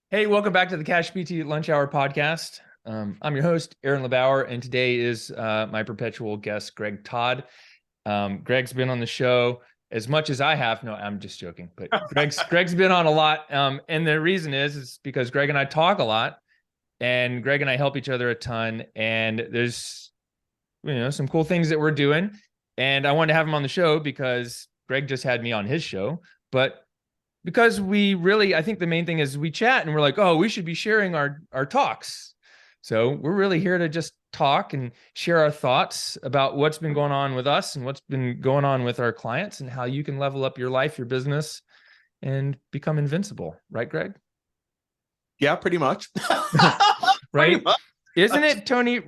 Hey, welcome back to the Cash PT Lunch Hour podcast. I'm your host, Aaron LeBauer, and today is my perpetual guest, Gregg Todd. Gregg's been on the show as much as I have. No, I'm just joking, but Gregg's been on a lot. And the reason is because Gregg and I talk a lot, and Gregg and I help each other a ton. And there's some cool things that we're doing. And I wanted to have him on the show because Gregg just had me on his show, but because I think the main thing is we chat and we're like, oh, we should be sharing our talks. So we're really here to just talk and share our thoughts about what's been going on with us and what's been going on with our clients and how you can level up your life, your business, and become invincible. Right, Gregg? Yeah, pretty much. Right? Pretty much. Isn't it Tony,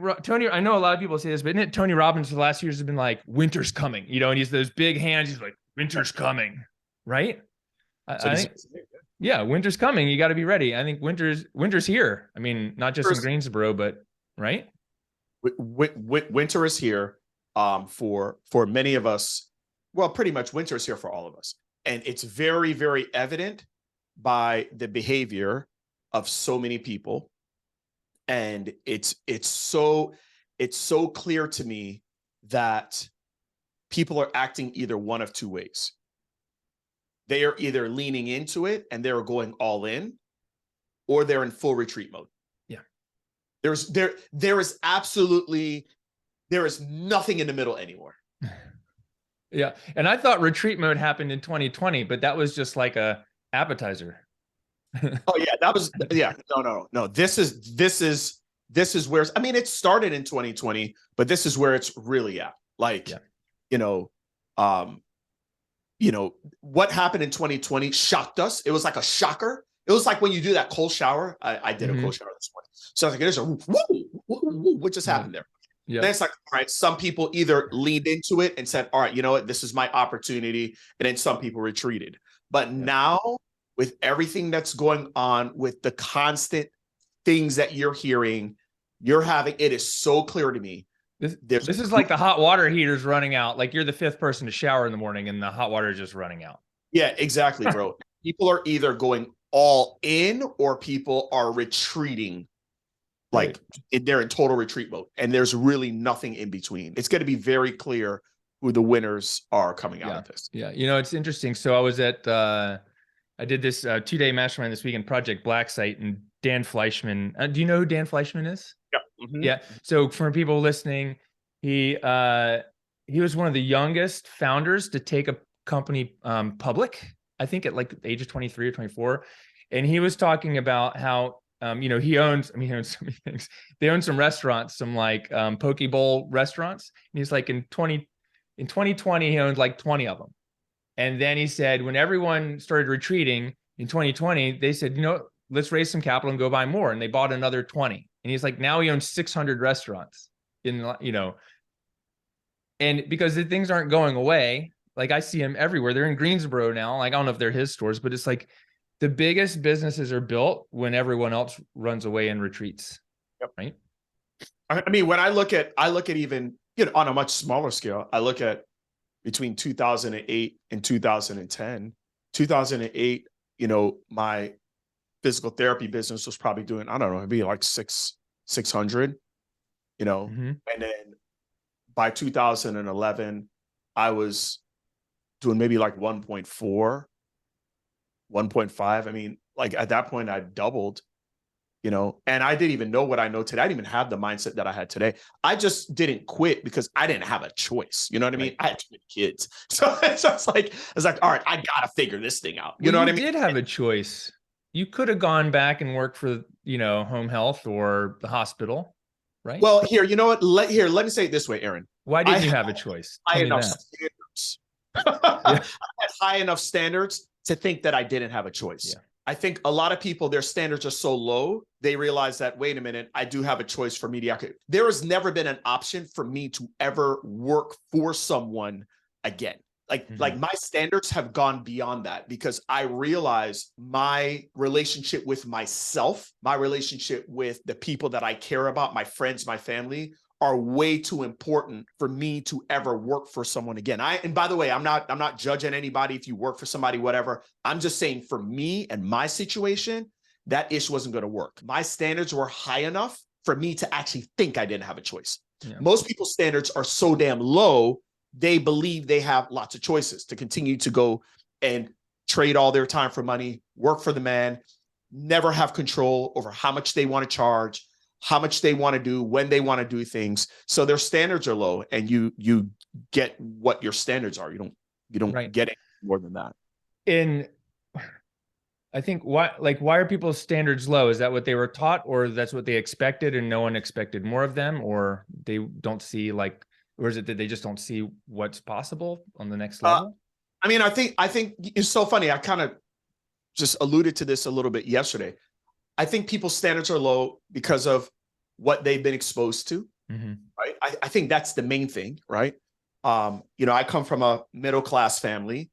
I know a lot of people say this, but isn't it Tony Robbins for the last years has been like, winter's coming, and he's those big hands. He's like, winter's coming, right? I think, yeah, winter's coming. You got to be ready. I think winter's here. I mean, not just in Greensboro, but right. Winter is here for many of us. Well, pretty much winter is here for all of us. And it's very, very evident by the behavior of so many people. And it's so clear to me that people are acting either one of two ways. They are either leaning into it and they're going all in, or they're in full retreat mode. Yeah. There is nothing in the middle anymore. Yeah. And I thought retreat mode happened in 2020, but that was just like a appetizer. Oh yeah, no. This is where, I mean, it started in 2020, but this is where it's really at. Like, what happened in 2020 shocked us. It was like a shocker. It was like when you do that cold shower. I did a cold shower this morning. So I was like, there's a woo, what just happened there? Yeah. Then it's like, all right, some people either leaned into it and said, all right, you know what, this is my opportunity. And then some people retreated. But now with everything that's going on, with the constant things that you're hearing, it is so clear to me. This is like the hot water heater's running out. Like you're the fifth person to shower in the morning and the hot water is just running out. Yeah, exactly, bro. People are either going all in or people are retreating. Like they're in total retreat mode. And there's really nothing in between. It's going to be very clear who the winners are coming out of this. Yeah. It's interesting. So I was at, I did this 2-day mastermind this week in Project Black Site, and Dan Fleischman. Do you know who Dan Fleischman is? Yeah. Mm-hmm. Yeah. So for people listening, he was one of the youngest founders to take a company public, I think at like the age of 23 or 24. And he was talking about how, he owns so many things. They own some restaurants, some like poke bowl restaurants. And he's like in 2020, he owned like 20 of them. And then he said, when everyone started retreating in 2020, they said, let's raise some capital and go buy more. And they bought another 20. And he's like, now he owns 600 restaurants and because the things aren't going away, like I see him everywhere. They're in Greensboro now. Like, I don't know if they're his stores, but it's like the biggest businesses are built when everyone else runs away and retreats. Yep. Right. I mean, when I look at even, on a much smaller scale, I look at between 2008 and 2010, 2008, my physical therapy business was probably doing, I don't know, it'd be like 600, and then by 2011, I was doing maybe like 1.4, 1.5. I mean, like at that point I doubled, and I didn't even know what I know today. I didn't even have the mindset that I had today. I just didn't quit because I didn't have a choice. You know what I mean? I had 2 kids. So it's like, all right, I got to figure this thing out. You know what I mean? You did have a choice. You could have gone back and worked for, home health or the hospital, right? Well, here, you know what? Let me say it this way, Aaron. Why didn't you have a choice? High enough standards. I had high enough standards to think that I didn't have a choice. Yeah. I think a lot of people, their standards are so low, they realize that, wait a minute, I do have a choice for mediocrity. There has never been an option for me to ever work for someone again. Like my standards have gone beyond that because I realize my relationship with myself, my relationship with the people that I care about, my friends, my family, are way too important for me to ever work for someone again. And by the way, I'm not judging anybody if you work for somebody, whatever. I'm just saying for me and my situation, that ish wasn't going to work. My standards were high enough for me to actually think I didn't have a choice. Yeah. Most people's standards are so damn low, they believe they have lots of choices to continue to go and trade all their time for money, work for the man, never have control over how much they want to charge, how much they want to do, when they want to do things. So their standards are low, and you get what your standards are. You don't right. get it more than that. I think why are people's standards low? Is that what they were taught, or that's what they expected and no one expected more of them, or they don't see or is it that they just don't see what's possible on the next level? I mean, I think it's so funny. I kind of just alluded to this a little bit yesterday. I think people's standards are low because of what they've been exposed to, right? I think that's the main thing, right? I come from a middle-class family.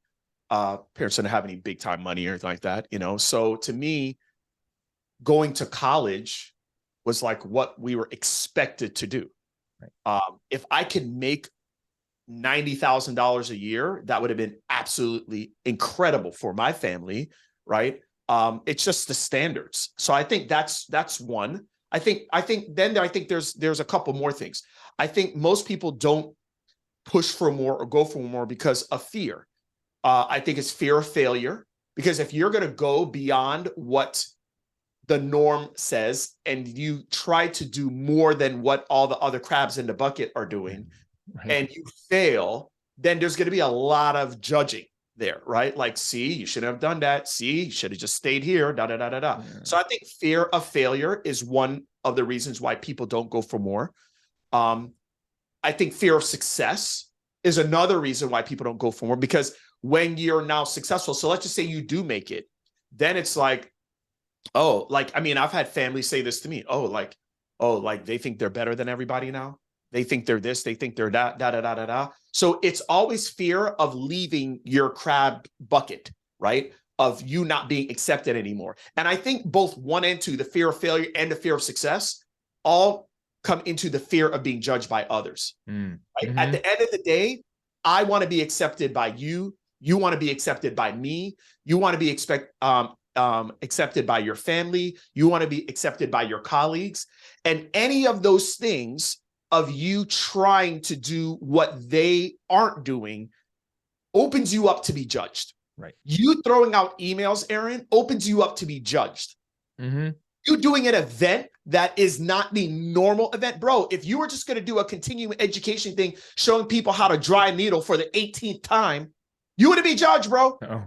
Parents didn't have any big time money or anything like that, So to me, going to college was like what we were expected to do. Right. If I could make $90,000 a year, that would have been absolutely incredible for my family, right? It's just the standards. So I think that's one. I think there's a couple more things. I think most people don't push for more or go for more because of fear. I think it's fear of failure, because if you're going to go beyond what the norm says and you try to do more than what all the other crabs in the bucket are doing, right, and you fail, then there's going to be a lot of judging there, right? Like, see, you shouldn't have done that. See, you should have just stayed here, Yeah. So I think fear of failure is one of the reasons why people don't go for more. I think fear of success is another reason why people don't go for more, because when you're now successful, so let's just say you do make it, then it's like, I've had families say this to me. They think they're better than everybody now. They think they're this, they think they're that, So it's always fear of leaving your crab bucket, right? Of you not being accepted anymore. And I think both 1 and 2, the fear of failure and the fear of success, all come into the fear of being judged by others. Right? At the end of the day, I want to be accepted by you. You want to be accepted by me. You want to be accepted by your family. You want to be accepted by your colleagues. And any of those things of you trying to do what they aren't doing opens you up to be judged. Right. You throwing out emails, Aaron, opens you up to be judged. You doing an event that is not the normal event. Bro, if you were just going to do a continuing education thing, showing people how to dry a needle for the 18th time, you wouldn't be judged, bro. Oh.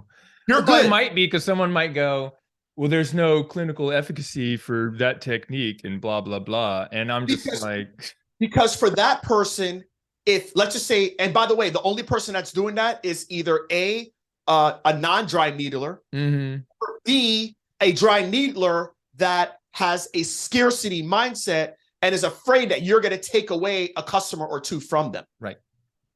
You're good. It might be, because someone might go, well, there's no clinical efficacy for that technique and blah, blah, blah. And I'm just because for that person, if let's just say, and by the way, the only person that's doing that is either a non-dry needler, or B, a dry needler that has a scarcity mindset and is afraid that you're going to take away a customer or two from them. Right.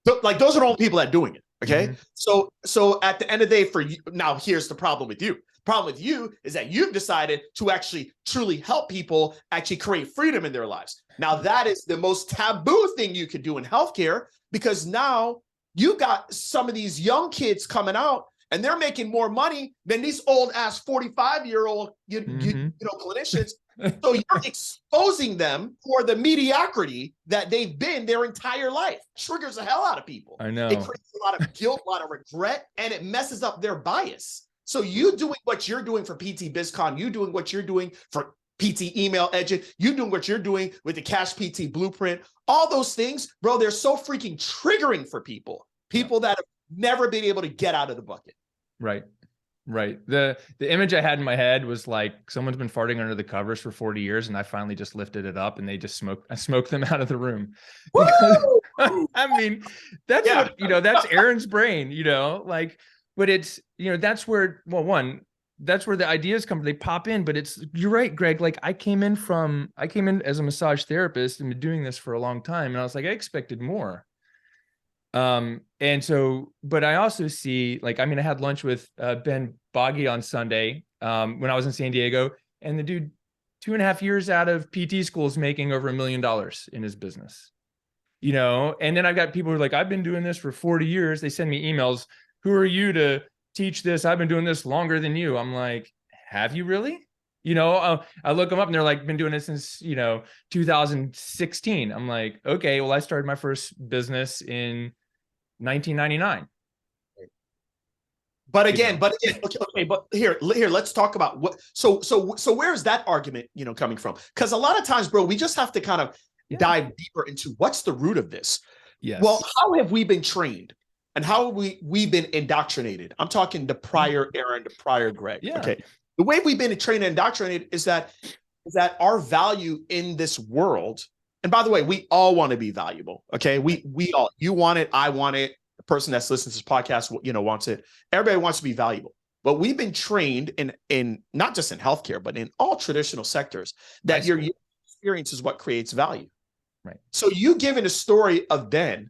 So, those are the only people that are doing it. Okay. So at the end of the day, for you, now here's the problem with you. The problem with you is that you've decided to actually truly help people actually create freedom in their lives. Now that is the most taboo thing you could do in healthcare, because now you got some of these young kids coming out and they're making more money than these old ass 45-year-old clinicians. So you're exposing them for the mediocrity that they've been their entire life. Triggers the hell out of people. I know. It creates a lot of guilt, a lot of regret, and it messes up their bias. So you doing what you're doing for PT Biz Con, you doing what you're doing for PT Email Edge, you doing what you're doing with the Cash PT Blueprint, all those things, bro, they're so freaking triggering for people that have never been able to get out of the bucket. Right. The image I had in my head was like someone's been farting under the covers for 40 years and I finally just lifted it up and they just smoked them out of the room. I mean, that's what, that's Aaron's brain, but it's, that's where, that's where the ideas come, they pop in, but you're right, Greg. Like I came in as a massage therapist and been doing this for a long time. And I was like, I expected more. And so, but I also see, I had lunch with Ben Boggy on Sunday when I was in San Diego, and the dude 2.5 years out of PT school is making over $1 million in his business, and then I've got people who are like, I've been doing this for 40 years. They send me emails. Who are you to teach this? I've been doing this longer than you. I'm like, have you really? I look them up and they're like, been doing it since, 2016. I'm like, okay, well, I started my first business in 1999. But again, okay, but here, let's talk about what. So where's that argument, coming from? Because a lot of times, bro, we just have to kind of dive deeper into what's the root of this. Yes. Well, how have we been trained, and how have we been indoctrinated? I'm talking the prior era and the prior Gregg. Yeah. Okay, the way we've been trained and indoctrinated is that our value in this world. And by the way, we all want to be valuable. Okay, we all, you want it, I want it. The person that's listening to this podcast, wants it. Everybody wants to be valuable. But we've been trained in not just in healthcare, but in all traditional sectors that your experience is what creates value. Right. So you giving a story of Ben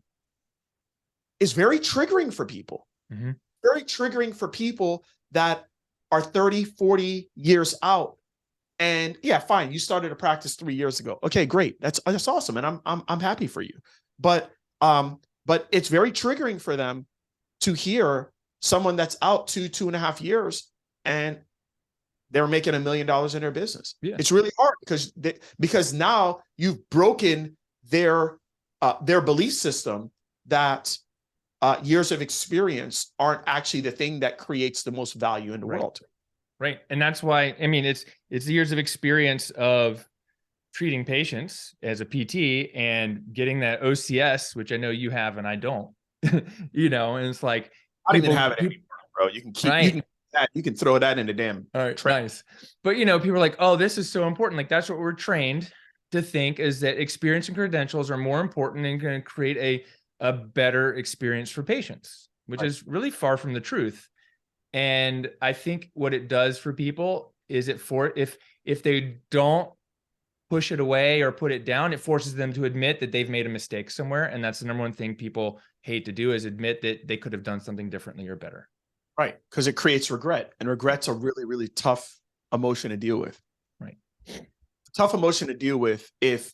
is very triggering for people. Mm-hmm. Very triggering for people that are 30, 40 years out. And yeah, fine. You started a practice 3 years ago. Okay, great. That's awesome. And I'm happy for you. But it's very triggering for them to hear someone that's out 2.5 years and they're making $1 million in their business. Yeah. It's really hard because now you've broken their belief system that years of experience aren't actually the thing that creates the most value in the world. Right. And that's why, it's the years of experience of treating patients as a PT and getting that OCS, which I know you have and I don't, and it's like, I don't even have it anymore, bro. You can keep you can throw that in the damn. All right, nice. But people are like, oh, this is so important. Like, that's what we're trained to think, is that experience and credentials are more important and going to create a better experience for patients, which is really far from the truth. And I think what it does for people is if they don't push it away or put it down, it forces them to admit that they've made a mistake somewhere. And that's the number one thing people hate to do, is admit that they could have done something differently or better. Right. Because it creates regret, and regret's a really, really tough emotion to deal with. Right. Tough emotion to deal with if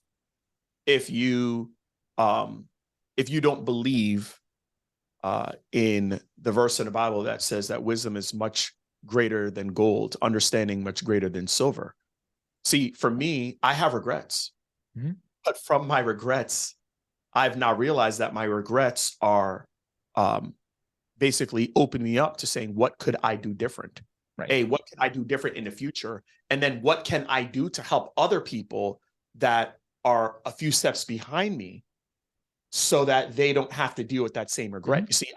you don't believe in the verse in the Bible that says that wisdom is much greater than gold, understanding much greater than silver. See, for me, I have regrets, but from my regrets, I've now realized that my regrets are basically opening me up to saying, what could I do different? Right. Hey, what can I do different in the future? And then what can I do to help other people that are a few steps behind me so that they don't have to deal with that same regret? You see,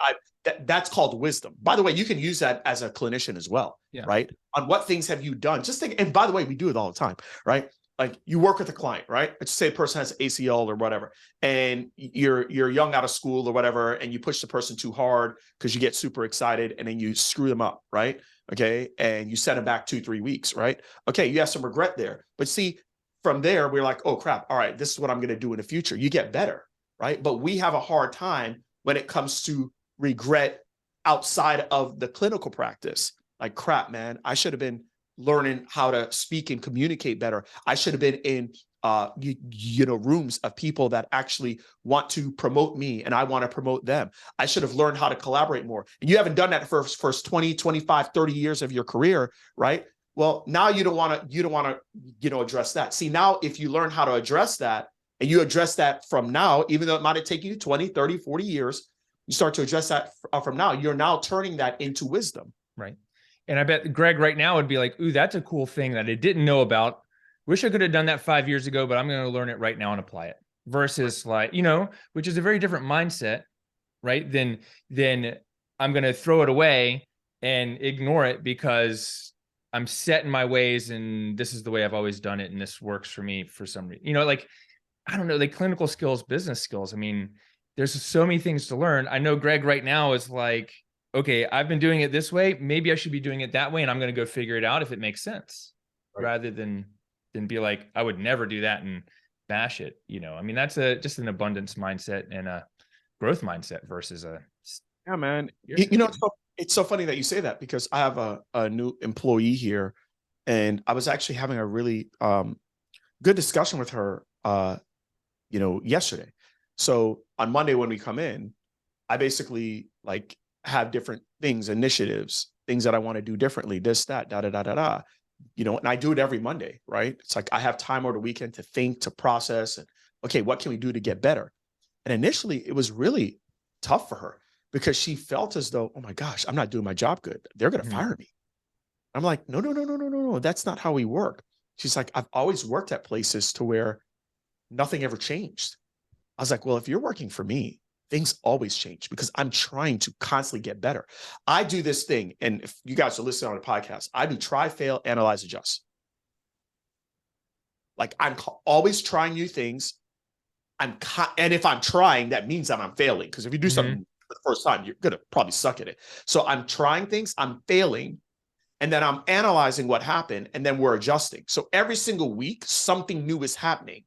that's called wisdom. By the way, you can use that as a clinician as well, right? On what things have you done? Just think, and by the way, we do it all the time, right? Like, you work with a client, right? Let's say a person has ACL or whatever, and you're young out of school or whatever, and you push the person too hard because you get super excited, and then you screw them up, right? Okay, and you send them back 2-3 weeks, right? Okay, you have some regret there. But see, from there, we're like, oh crap, all right, this is what I'm going to do in the future. You get better, right? But we have a hard time when it comes to regret outside of the clinical practice. Like, crap, man, I should have been learning how to speak and communicate better. I should have been in rooms of people that actually want to promote me and I want to promote them. I should have learned how to collaborate more. And you haven't done that for first 20, 25, 30 years of your career, right? Well, now you don't want to address that. See, now if you learn how to address that, and you address that from now, even though it might have taken you 20, 30, 40 years, you start to address that from now, you're now turning that into wisdom. Right. And I bet Gregg right now would be like, ooh, that's a cool thing that I didn't know about. Wish I could have done that 5 years ago, but I'm going to learn it right now and apply it. Versus like, which is a very different mindset, right? Then I'm going to throw it away and ignore it because I'm set in my ways and this is the way I've always done it. And this works for me for some reason, like, I don't know, like clinical skills, business skills. I mean, there's so many things to learn. I know Gregg right now is like, okay, I've been doing it this way. Maybe I should be doing it that way. And I'm going to go figure it out if it makes sense, rather than be like, I would never do that and bash it. I mean, that's just an abundance mindset and a growth mindset versus yeah, man. It's so funny that you say that, because I have a new employee here, and I was actually having a really good discussion with her, yesterday. So on Monday when we come in, I basically like have different things, initiatives, things that I want to do differently, this, that, da, da, da, da, da. and I do it every Monday, right? It's like I have time over the weekend to think, to process, and okay, what can we do to get better? And initially it was really tough for her because she felt as though, oh my gosh, I'm not doing my job good. They're going to fire me. I'm like, no. That's not how we work. She's like, I've always worked at places to where nothing ever changed. I was like, well, if you're working for me, things always change because I'm trying to constantly get better. I do this thing. And if you guys are listening on the podcast, I do try, fail, analyze, adjust. Like I'm always trying new things. And if I'm trying, that means that I'm failing. Because if you do something for the first time, you're going to probably suck at it. So I'm trying things, I'm failing, and then I'm analyzing what happened, and then we're adjusting. So every single week, something new is happening.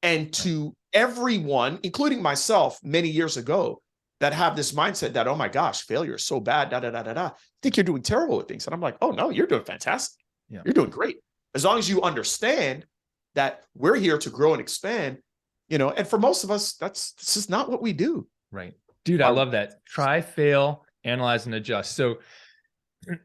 And to everyone, including myself many years ago, that have this mindset that, oh my gosh, failure is so bad, I think you're doing terrible with things. And I'm like, oh no, you're doing fantastic. Yeah. You're doing great. As long as you understand that we're here to grow and expand, and for most of us, this is not what we do. Right. Dude, I love that. Try, fail, analyze, and adjust. So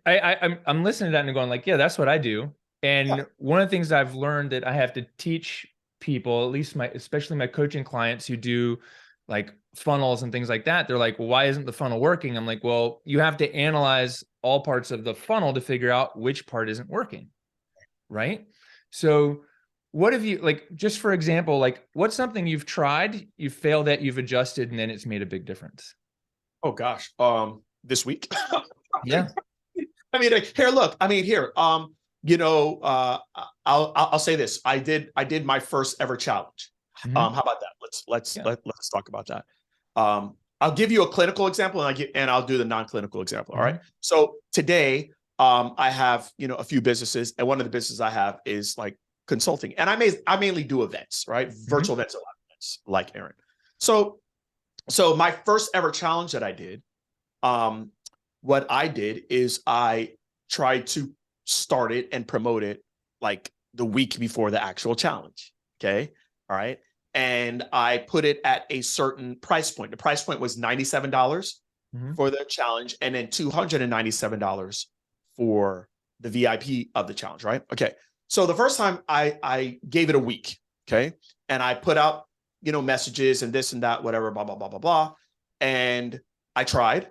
I'm listening to that and going like, yeah, that's what I do. And one of the things I've learned that I have to teach people, at least especially my coaching clients who do like funnels and things like that, they're like, well, why isn't the funnel working? I'm like, well, you have to analyze all parts of the funnel to figure out which part isn't working. Right. So what have you, like, just for example, like what's something you've tried, you've failed at, you've adjusted, and then it's made a big difference? Oh gosh. This week. Yeah. I mean, here, look, I'll say this. I did my first ever challenge. How about that? Let's talk about that. I'll give you a clinical example and I'll do the non-clinical example. All right. So today, I have, a few businesses, and one of the businesses I have is like consulting, and I mainly do events, right? Virtual events, a lot of events, like Aaron. So my first ever challenge that I did, what I did is I tried to start it and promote it like the week before the actual challenge. Okay. All right. And I put it at a certain price point. The price point was $97 for the challenge, and then $297 for the VIP of the challenge. Right. Okay. So the first time I gave it a week. Okay. And I put out, messages and this and that, whatever, blah, blah, blah, blah, blah. And I tried,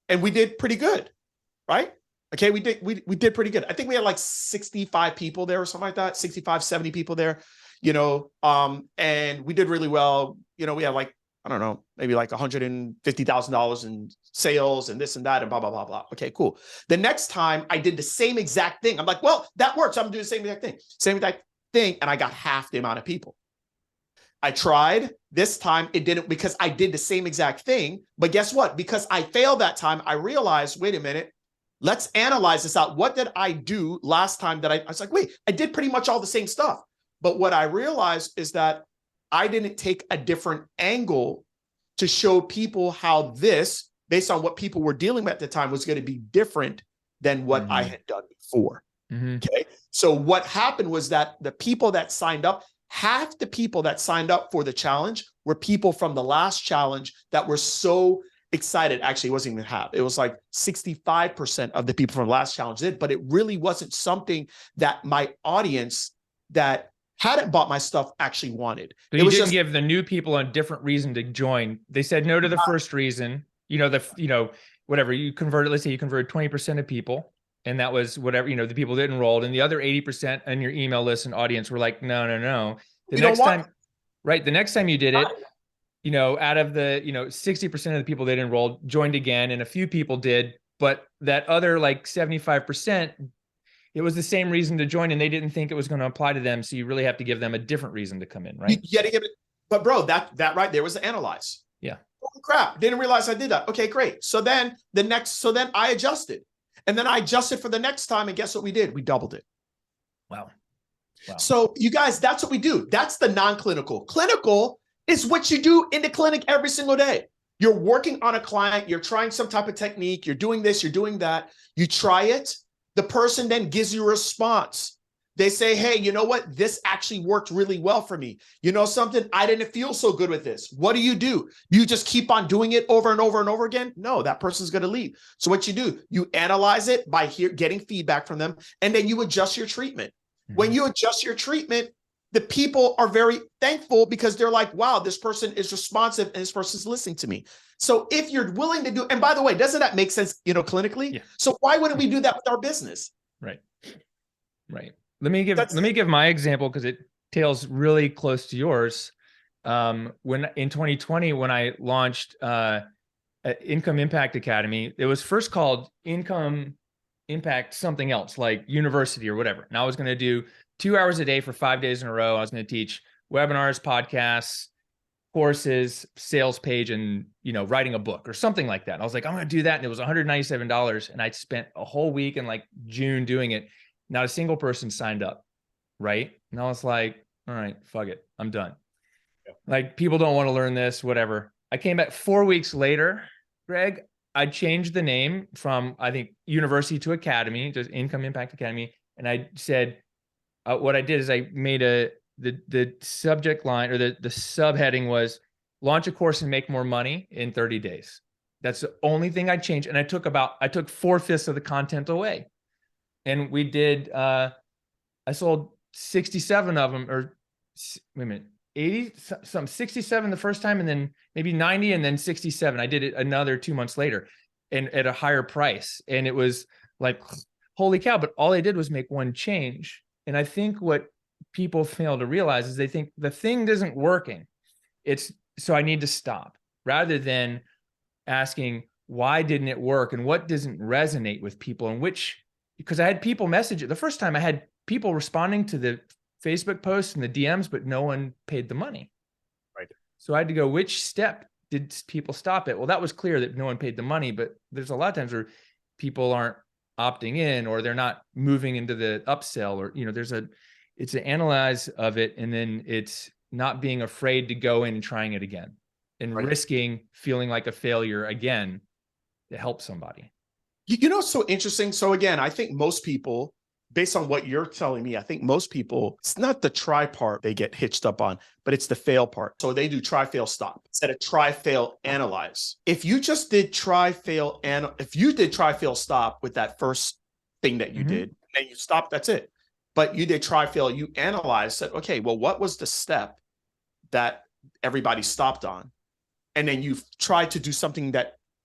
and we did pretty good. Right. Okay. We did pretty good. I think we had like 65 people there or something like that, 65, 70 people there, and we did really well. We had like, I don't know, maybe like $150,000 in sales and this and that and blah, blah, blah, blah. Okay, cool. The next time I did the same exact thing. I'm like, well, that works. I'm doing the same exact thing. And I got half the amount of people. I tried this time. It didn't, because I did the same exact thing. But guess what? Because I failed that time, I realized, wait a minute, let's analyze this out. What did I do last time that I was like, wait, I did pretty much all the same stuff. But what I realized is that I didn't take a different angle to show people how this, based on what people were dealing with at the time, was going to be different than what I had done before. Okay. So what happened was that the people that signed up, half the people that signed up for the challenge were people from the last challenge that were so excited. Actually, it wasn't even half. It was like 65% of the people from the last challenge did, but it really wasn't something that my audience that hadn't bought my stuff actually wanted. So you didn't give the new people a different reason to join. They said no to the first reason, whatever you converted, let's say you converted 20% of people, and that was whatever, the people that enrolled, and the other 80% on your email list and audience were like, no. The next time you did it, out of the, 60% of the people that enrolled joined again, and a few people did, but that other like 75%, it was the same reason to join, and they didn't think it was going to apply to them. So you really have to give them a different reason to come in, right? You got to give it. But bro, that right there was the analyze. Yeah. Oh, crap. Didn't realize I did that. Okay, great. So then I adjusted, and then I adjusted for the next time. And guess what we did? We doubled it. Wow. So you guys, that's what we do. That's the non-clinical. Clinical is what you do in the clinic every single day. You're working on a client. You're trying some type of technique. You're doing this, you're doing that. You try it. The person then gives you a response. They say, hey, you know what? This actually worked really well for me. You know something? I didn't feel so good with this. What do? You just keep on doing it over and over and over again? No, that person's going to leave. So what you do, you analyze it by getting feedback from them, and then you adjust your treatment. Mm-hmm. When you adjust your treatment, the people are very thankful because they're like, wow, this person is responsive and this person's listening to me. So if you're willing to do, and by the way, doesn't that make sense, clinically? Yeah. So why wouldn't we do that with our business? Right. Let me give my example because it tails really close to yours. When in 2020, when I launched Income Impact Academy, it was first called Income Impact something else, like University or whatever. And I was going to do 2 hours a day for 5 days in a row. I was going to teach webinars, podcasts, courses, sales page, and writing a book or something like that. And I was like, I'm going to do that, and it was $197, and I spent a whole week in like June doing it. Not a single person signed up, right? And I was like, all right, fuck it, I'm done. Yeah. Like, people don't want to learn this, whatever. I came back 4 weeks later, Greg. I changed the name from, I think, University to Academy, just Income Impact Academy, and I said, what I did is I made the subject line, or the subheading was launch a course and make more money in 30 days. That's the only thing I changed. And I took 4/5 of the content away. And we did, I sold 67 of them, or wait a minute, 80, some 67 the first time, and then maybe 90, and then 67. I did it another 2 months later and at a higher price. And it was like, holy cow. But all I did was make one change. And I think what people fail to realize is they think the thing isn't working. So I need to stop, rather than asking, why didn't it work? And what doesn't resonate with people? And because I had people message it. The first time I had people responding to the Facebook posts and the DMs, but no one paid the money. Right. So I had to go, which step did people stop at? Well, that was clear that no one paid the money, but there's a lot of times where people aren't opting in, or they're not moving into the upsell, or, it's an analyze of it. And then it's not being afraid to go in and trying it again, and risking feeling like a failure again to help somebody. It's so interesting. So again, I think most people, based on what you're telling me, I think most people, it's not the try part they get hitched up on, but it's the fail part. So they do try, fail, stop instead of try, fail, analyze. If you just did try, fail, if you did try, fail, stop with that first thing that you did, and you stopped, that's it. But you did try, fail, you analyzed, said, okay, well, what was the step that everybody stopped on? And then you tried to do something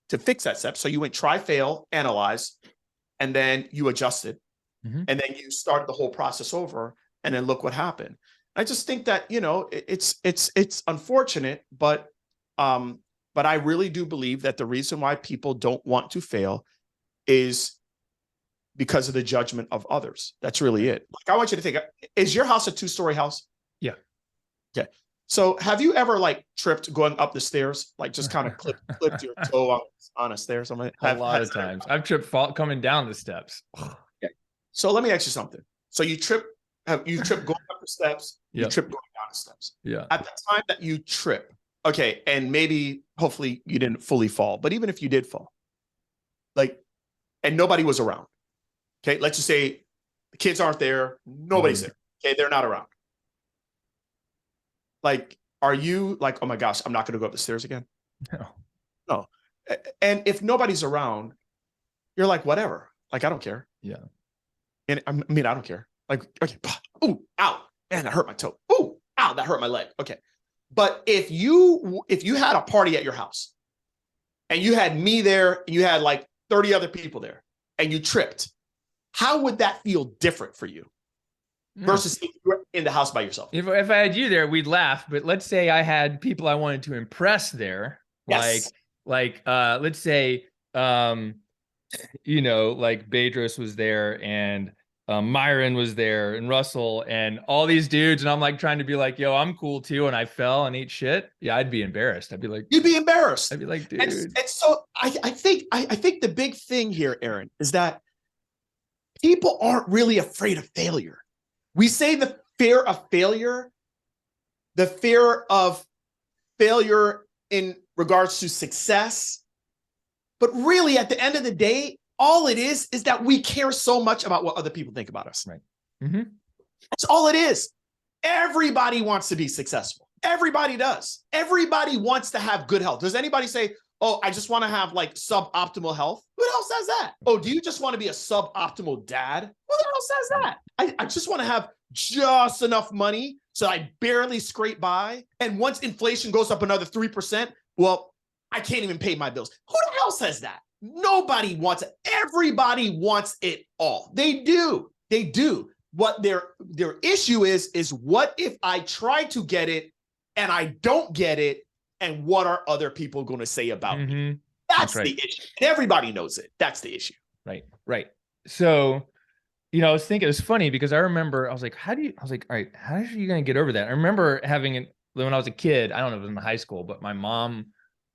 to fix that step. So you went try, fail, analyze, and then you adjusted. And then you started the whole process over, and then look what happened. I just think that, it's unfortunate, but I really do believe that the reason why people don't want to fail is because of the judgment of others. That's really it. Like, I want you to think, is your house a 2-story house? Yeah. Okay. So have you ever tripped going up the stairs, just kind of clipped your toe on a stair? A lot of times. I've tripped coming down the steps. Okay. So let me ask you something. So you trip going up the steps, you trip going down the steps. Yeah. At the time that you trip, okay, and maybe hopefully you didn't fully fall, but even if you did fall, and nobody was around. Okay, let's just say the kids aren't there, nobody's there. Okay, they're not around. Are you like, oh my gosh, I'm not going to go up the stairs again? No. And if nobody's around, you're like, whatever. I don't care. Yeah. And I don't care. Okay, ooh, ow, man, that hurt my toe. Ooh, ow, that hurt my leg. Okay. But if you had a party at your house, and you had me there, and you had 30 other people there, and you tripped, how would that feel different for you versus if you were in the house by yourself? If I had you there, we'd laugh. But let's say I had people I wanted to impress there. Yes. Let's say, Bedros was there, and Myron was there, and Russell, and all these dudes. And I'm trying to be yo, I'm cool too. And I fell and ate shit. Yeah, I'd be embarrassed. I'd be like, you'd be embarrassed. I'd be like, dude. And so I think the big thing here, Aaron, is that people aren't really afraid of failure. We say the fear of failure in regards to success. But really, at the end of the day, all it is that we care so much about what other people think about us. Right. Mm-hmm. That's all it is. Everybody wants to be successful. Everybody does. Everybody wants to have good health. Does anybody say, oh, I just want to have like suboptimal health? Who the hell says that? Oh, do you just want to be a suboptimal dad? Who the hell says that? I just want to have just enough money so I barely scrape by. And once inflation goes up another 3%, well, I can't even pay my bills. Who the hell says that? Nobody wants it. Everybody wants it all. They do. They do. What their issue is what if I try to get it and I don't get it? And what are other people going to say about me? That's right. The issue. And everybody knows it. That's the issue. Right. Right. So, I was thinking, it was funny because I remember, I was like, all right, how are you going to get over that? I remember having it when I was a kid, I don't know if it was in high school, but my mom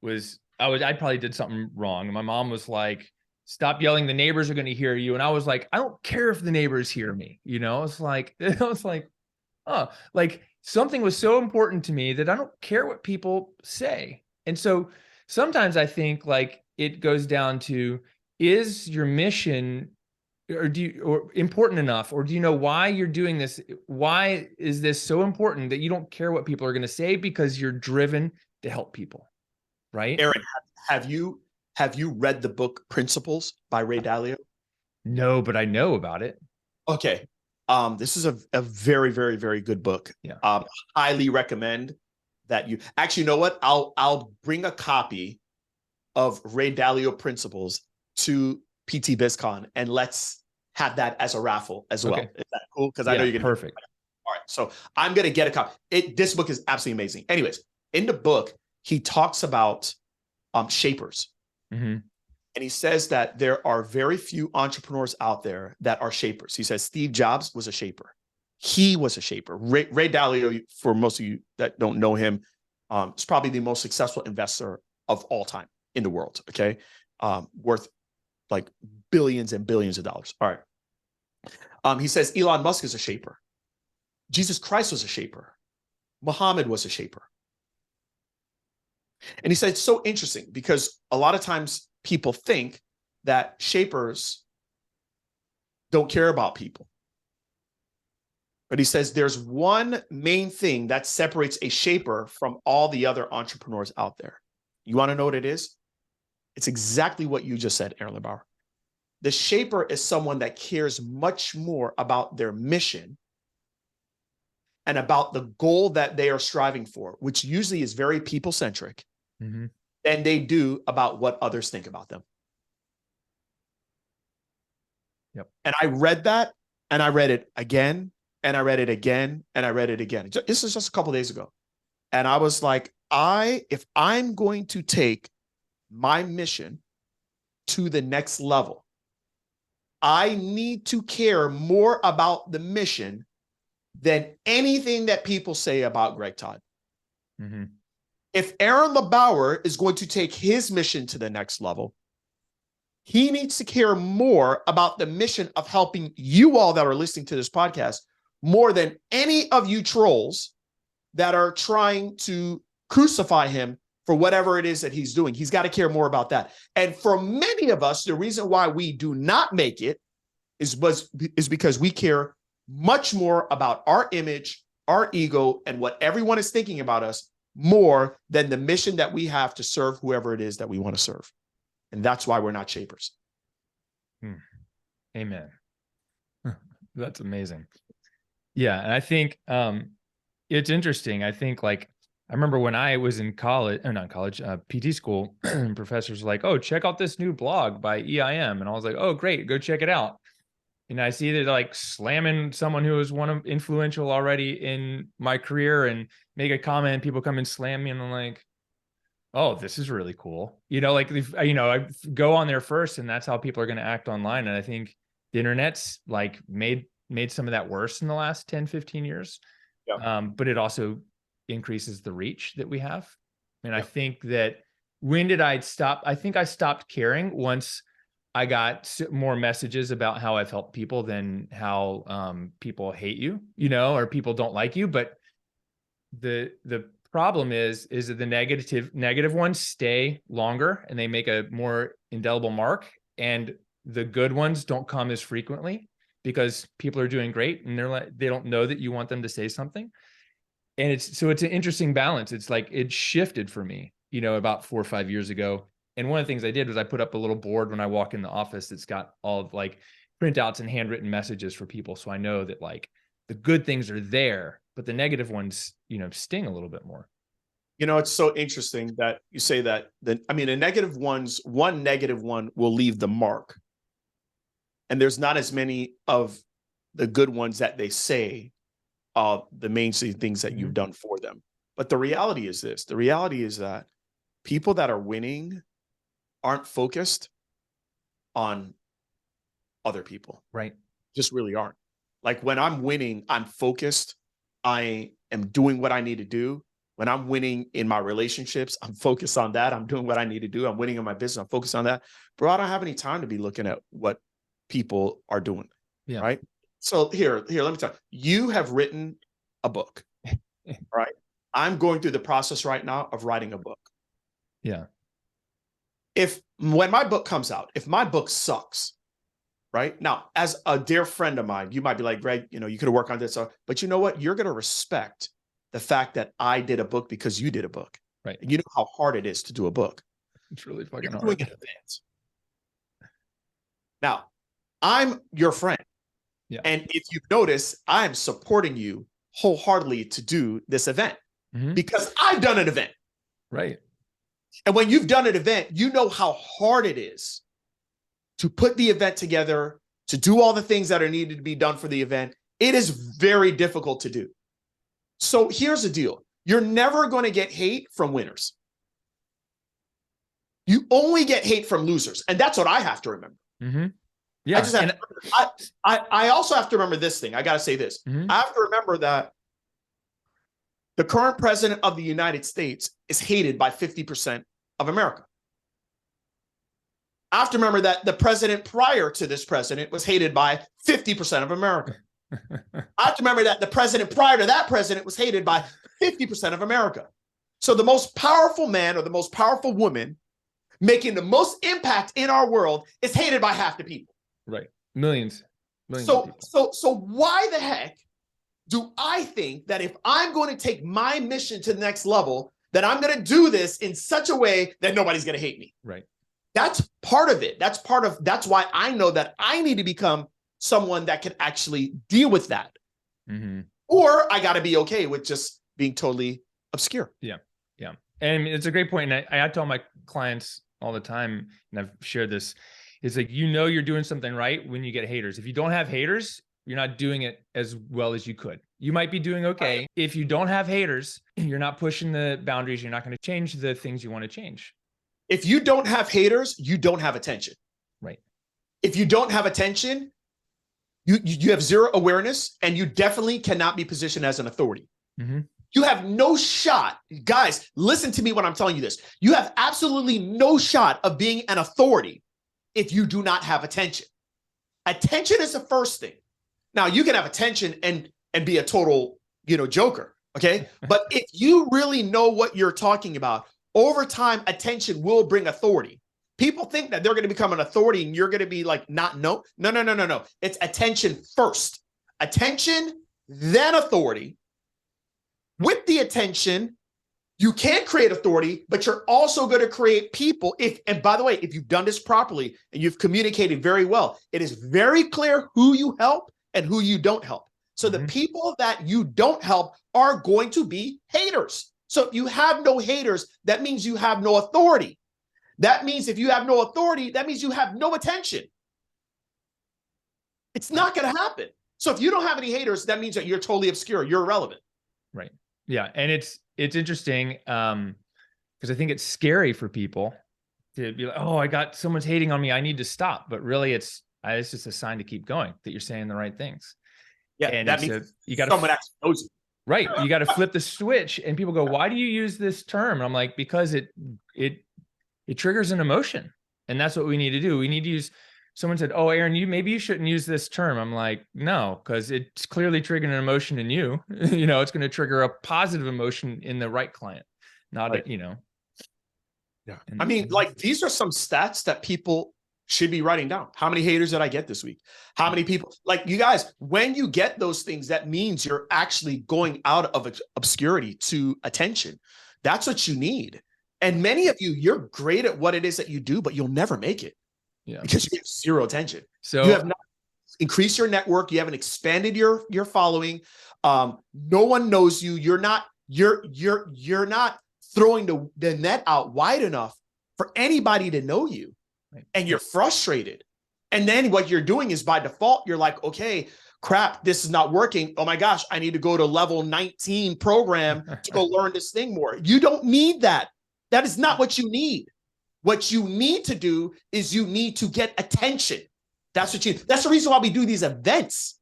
I probably did something wrong. And my mom was like, stop yelling. The neighbors are going to hear you. And I was like, I don't care if the neighbors hear me. It's like, oh, like something was so important to me that I don't care what people say. And so sometimes I think like it goes down to, is your mission or important enough, or do you know why you're doing this? Why is this so important that you don't care what people are going to say because you're driven to help people? Right. Aaron, have you read the book Principles by Ray Dalio? No, but I know about it. Okay. This is a very, very, very good book. Yeah. Highly recommend that you actually, you know what? I'll bring a copy of Ray Dalio Principles to PT Biz Con and let's have that as a raffle as well. Is that cool? Because I know you're gonna perfect. All right. So I'm gonna get a copy. This book is absolutely amazing. Anyways, in the book, he talks about shapers. Mm-hmm. And he says that there are very few entrepreneurs out there that are shapers. He says Steve Jobs was a shaper. He was a shaper. Ray Dalio, for most of you that don't know him, is probably the most successful investor of all time in the world, okay? Worth like billions and billions of dollars. All right. He says Elon Musk is a shaper. Jesus Christ was a shaper. Muhammad was a shaper. And he said it's so interesting because a lot of times people think that shapers don't care about people. But he says there's one main thing that separates a shaper from all the other entrepreneurs out there. You want to know what it is? It's exactly what you just said, Aaron LeBauer. The shaper is someone that cares much more about their mission and about the goal that they are striving for, which usually is very people-centric, than they do about what others think about them. Yep. And I read that, and I read it again, and I read it again, and I read it again. This is just a couple of days ago. And I was like, if I'm going to take my mission to the next level, I need to care more about the mission than anything that people say about Gregg Todd. Mm-hmm. If Aaron LeBauer is going to take his mission to the next level, he needs to care more about the mission of helping you all that are listening to this podcast more than any of you trolls that are trying to crucify him for whatever it is that he's doing. He's got to care more about that. And for many of us, the reason why we do not make it is because we care much more about our image, our ego, and what everyone is thinking about us more than the mission that we have to serve whoever it is that we want to serve. And that's why we're not shapers. Amen. That's amazing. Yeah. And I think it's interesting. I think like, I remember when I was in college, or not college, PT school, professors were like, oh, check out this new blog by EIM. And I was like, oh, great, go check it out. And I see that like slamming someone who was influential already in my career and make a comment, people come and slam me. And I'm like, oh, this is really cool. Like, I go on there first and that's how people are going to act online. And I think the internet's like made some of that worse in the last 10, 15 years. Yeah. But it also increases the reach that we have. And I think that when did I stop? I think I stopped caring once I got more messages about how I've helped people than how people hate you, or people don't like you. But the problem is that the negative ones stay longer and they make a more indelible mark, and the good ones don't come as frequently. because people are doing great and they don't know that you want them to say something. And it's an interesting balance. It's like, it shifted for me, about 4 or 5 years ago. And one of the things I did was I put up a little board when I walk in the office that's got all of like printouts and handwritten messages for people. So I know that like the good things are there, but the negative ones, sting a little bit more. It's so interesting that you say that. The negative ones, one negative one will leave the mark. And there's not as many of the good ones that they say are the mainstream things that you've done for them. But the reality is this. The reality is that people that are winning aren't focused on other people. Right. Just really aren't. Like when I'm winning, I'm focused. I am doing what I need to do. When I'm winning in my relationships, I'm focused on that. I'm doing what I need to do. I'm winning in my business. I'm focused on that. Bro, I don't have any time to be looking at what people are doing. Yeah. Right. So here, let me tell you, you have written a book, right? I'm going through the process right now of writing a book. Yeah. When my book comes out, if my book sucks, right? Now, as a dear friend of mine, you might be like, Greg, you could have worked on this, but you know what? You're going to respect the fact that I did a book because you did a book. Right. And you know how hard it is to do a book. It's really fucking hard. Doing it in advance. Now, I'm your friend. Yeah. And if you notice, I'm supporting you wholeheartedly to do this event because I've done an event. Right. And when you've done an event, you know how hard it is to put the event together, to do all the things that are needed to be done for the event. It is very difficult to do. So here's the deal. You're never going to get hate from winners. You only get hate from losers. And that's what I have to remember. Yeah. I also have to remember this thing. I got to say this. I have to remember that the current president of the United States is hated by 50% of America. I have to remember that the president prior to this president was hated by 50% of America. I have to remember that the president prior to that president was hated by 50% of America. So the most powerful man or the most powerful woman making the most impact in our world is hated by half the people. Right. Millions of people. So why the heck do I think that if I'm going to take my mission to the next level, that I'm going to do this in such a way that nobody's going to hate me? Right. That's part of it. That's why I know that I need to become someone that can actually deal with that. Or I got to be okay with just being totally obscure. Yeah. Yeah. And it's a great point. And I tell my clients all the time, and I've shared this, is like, you're doing something right when you get haters. If you don't have haters, you're not doing it as well as you could. You might be doing okay. Right. If you don't have haters, you're not pushing the boundaries. You're not going to change the things you want to change. If you don't have haters, you don't have attention. Right. If you don't have attention, you have zero awareness, and you definitely cannot be positioned as an authority. You have no shot. Guys, listen to me when I'm telling you this. You have absolutely no shot of being an authority if you do not have attention. Attention is the first thing. Now, you can have attention and be a total, joker, okay? But if you really know what you're talking about, over time, attention will bring authority. People think that they're going to become an authority and you're going to be like, no. It's attention first. Attention, then authority. With the attention, you can create authority, but you're also going to create people. And by the way, if you've done this properly and you've communicated very well, it is very clear who you help and who you don't help. So the people that you don't help are going to be haters. So if you have no haters, that means you have no authority. That means if you have no authority, that means you have no attention. It's not going to happen. So if you don't have any haters, that means that you're totally obscure. You're irrelevant. Right. Yeah. And it's interesting because I think it's scary for people to be like, oh, someone's hating on me. I need to stop. But really, it's just a sign to keep going, that you're saying the right things. Yeah. And that means you got someone actually knows you. Right. You got to flip the switch, and people go, why do you use this term? And I'm like, because it triggers an emotion. And that's what we need to do. We need to use. Someone said, oh, Aaron, maybe you shouldn't use this term. I'm like, no, because it's clearly triggering an emotion in you. It's going to trigger a positive emotion in the right client, not, right. Yeah. I mean, like, these are some stats that people should be writing down. How many haters did I get this week? How many people? Like, you guys, when you get those things, that means you're actually going out of obscurity to attention. That's what you need. And many of you, you're great at what it is that you do, but you'll never make it because you get zero attention. So you have not increased your network. You haven't expanded your following. No one knows you. You're not throwing the net out wide enough for anybody to know you. Right. And you're frustrated. And then what you're doing is, by default, you're like, okay, crap, this is not working. Oh my gosh, I need to go to level 19 program to go learn this thing more. You don't need that. That is not what you need. What you need to do is you need to get attention. That's the reason why we do these events.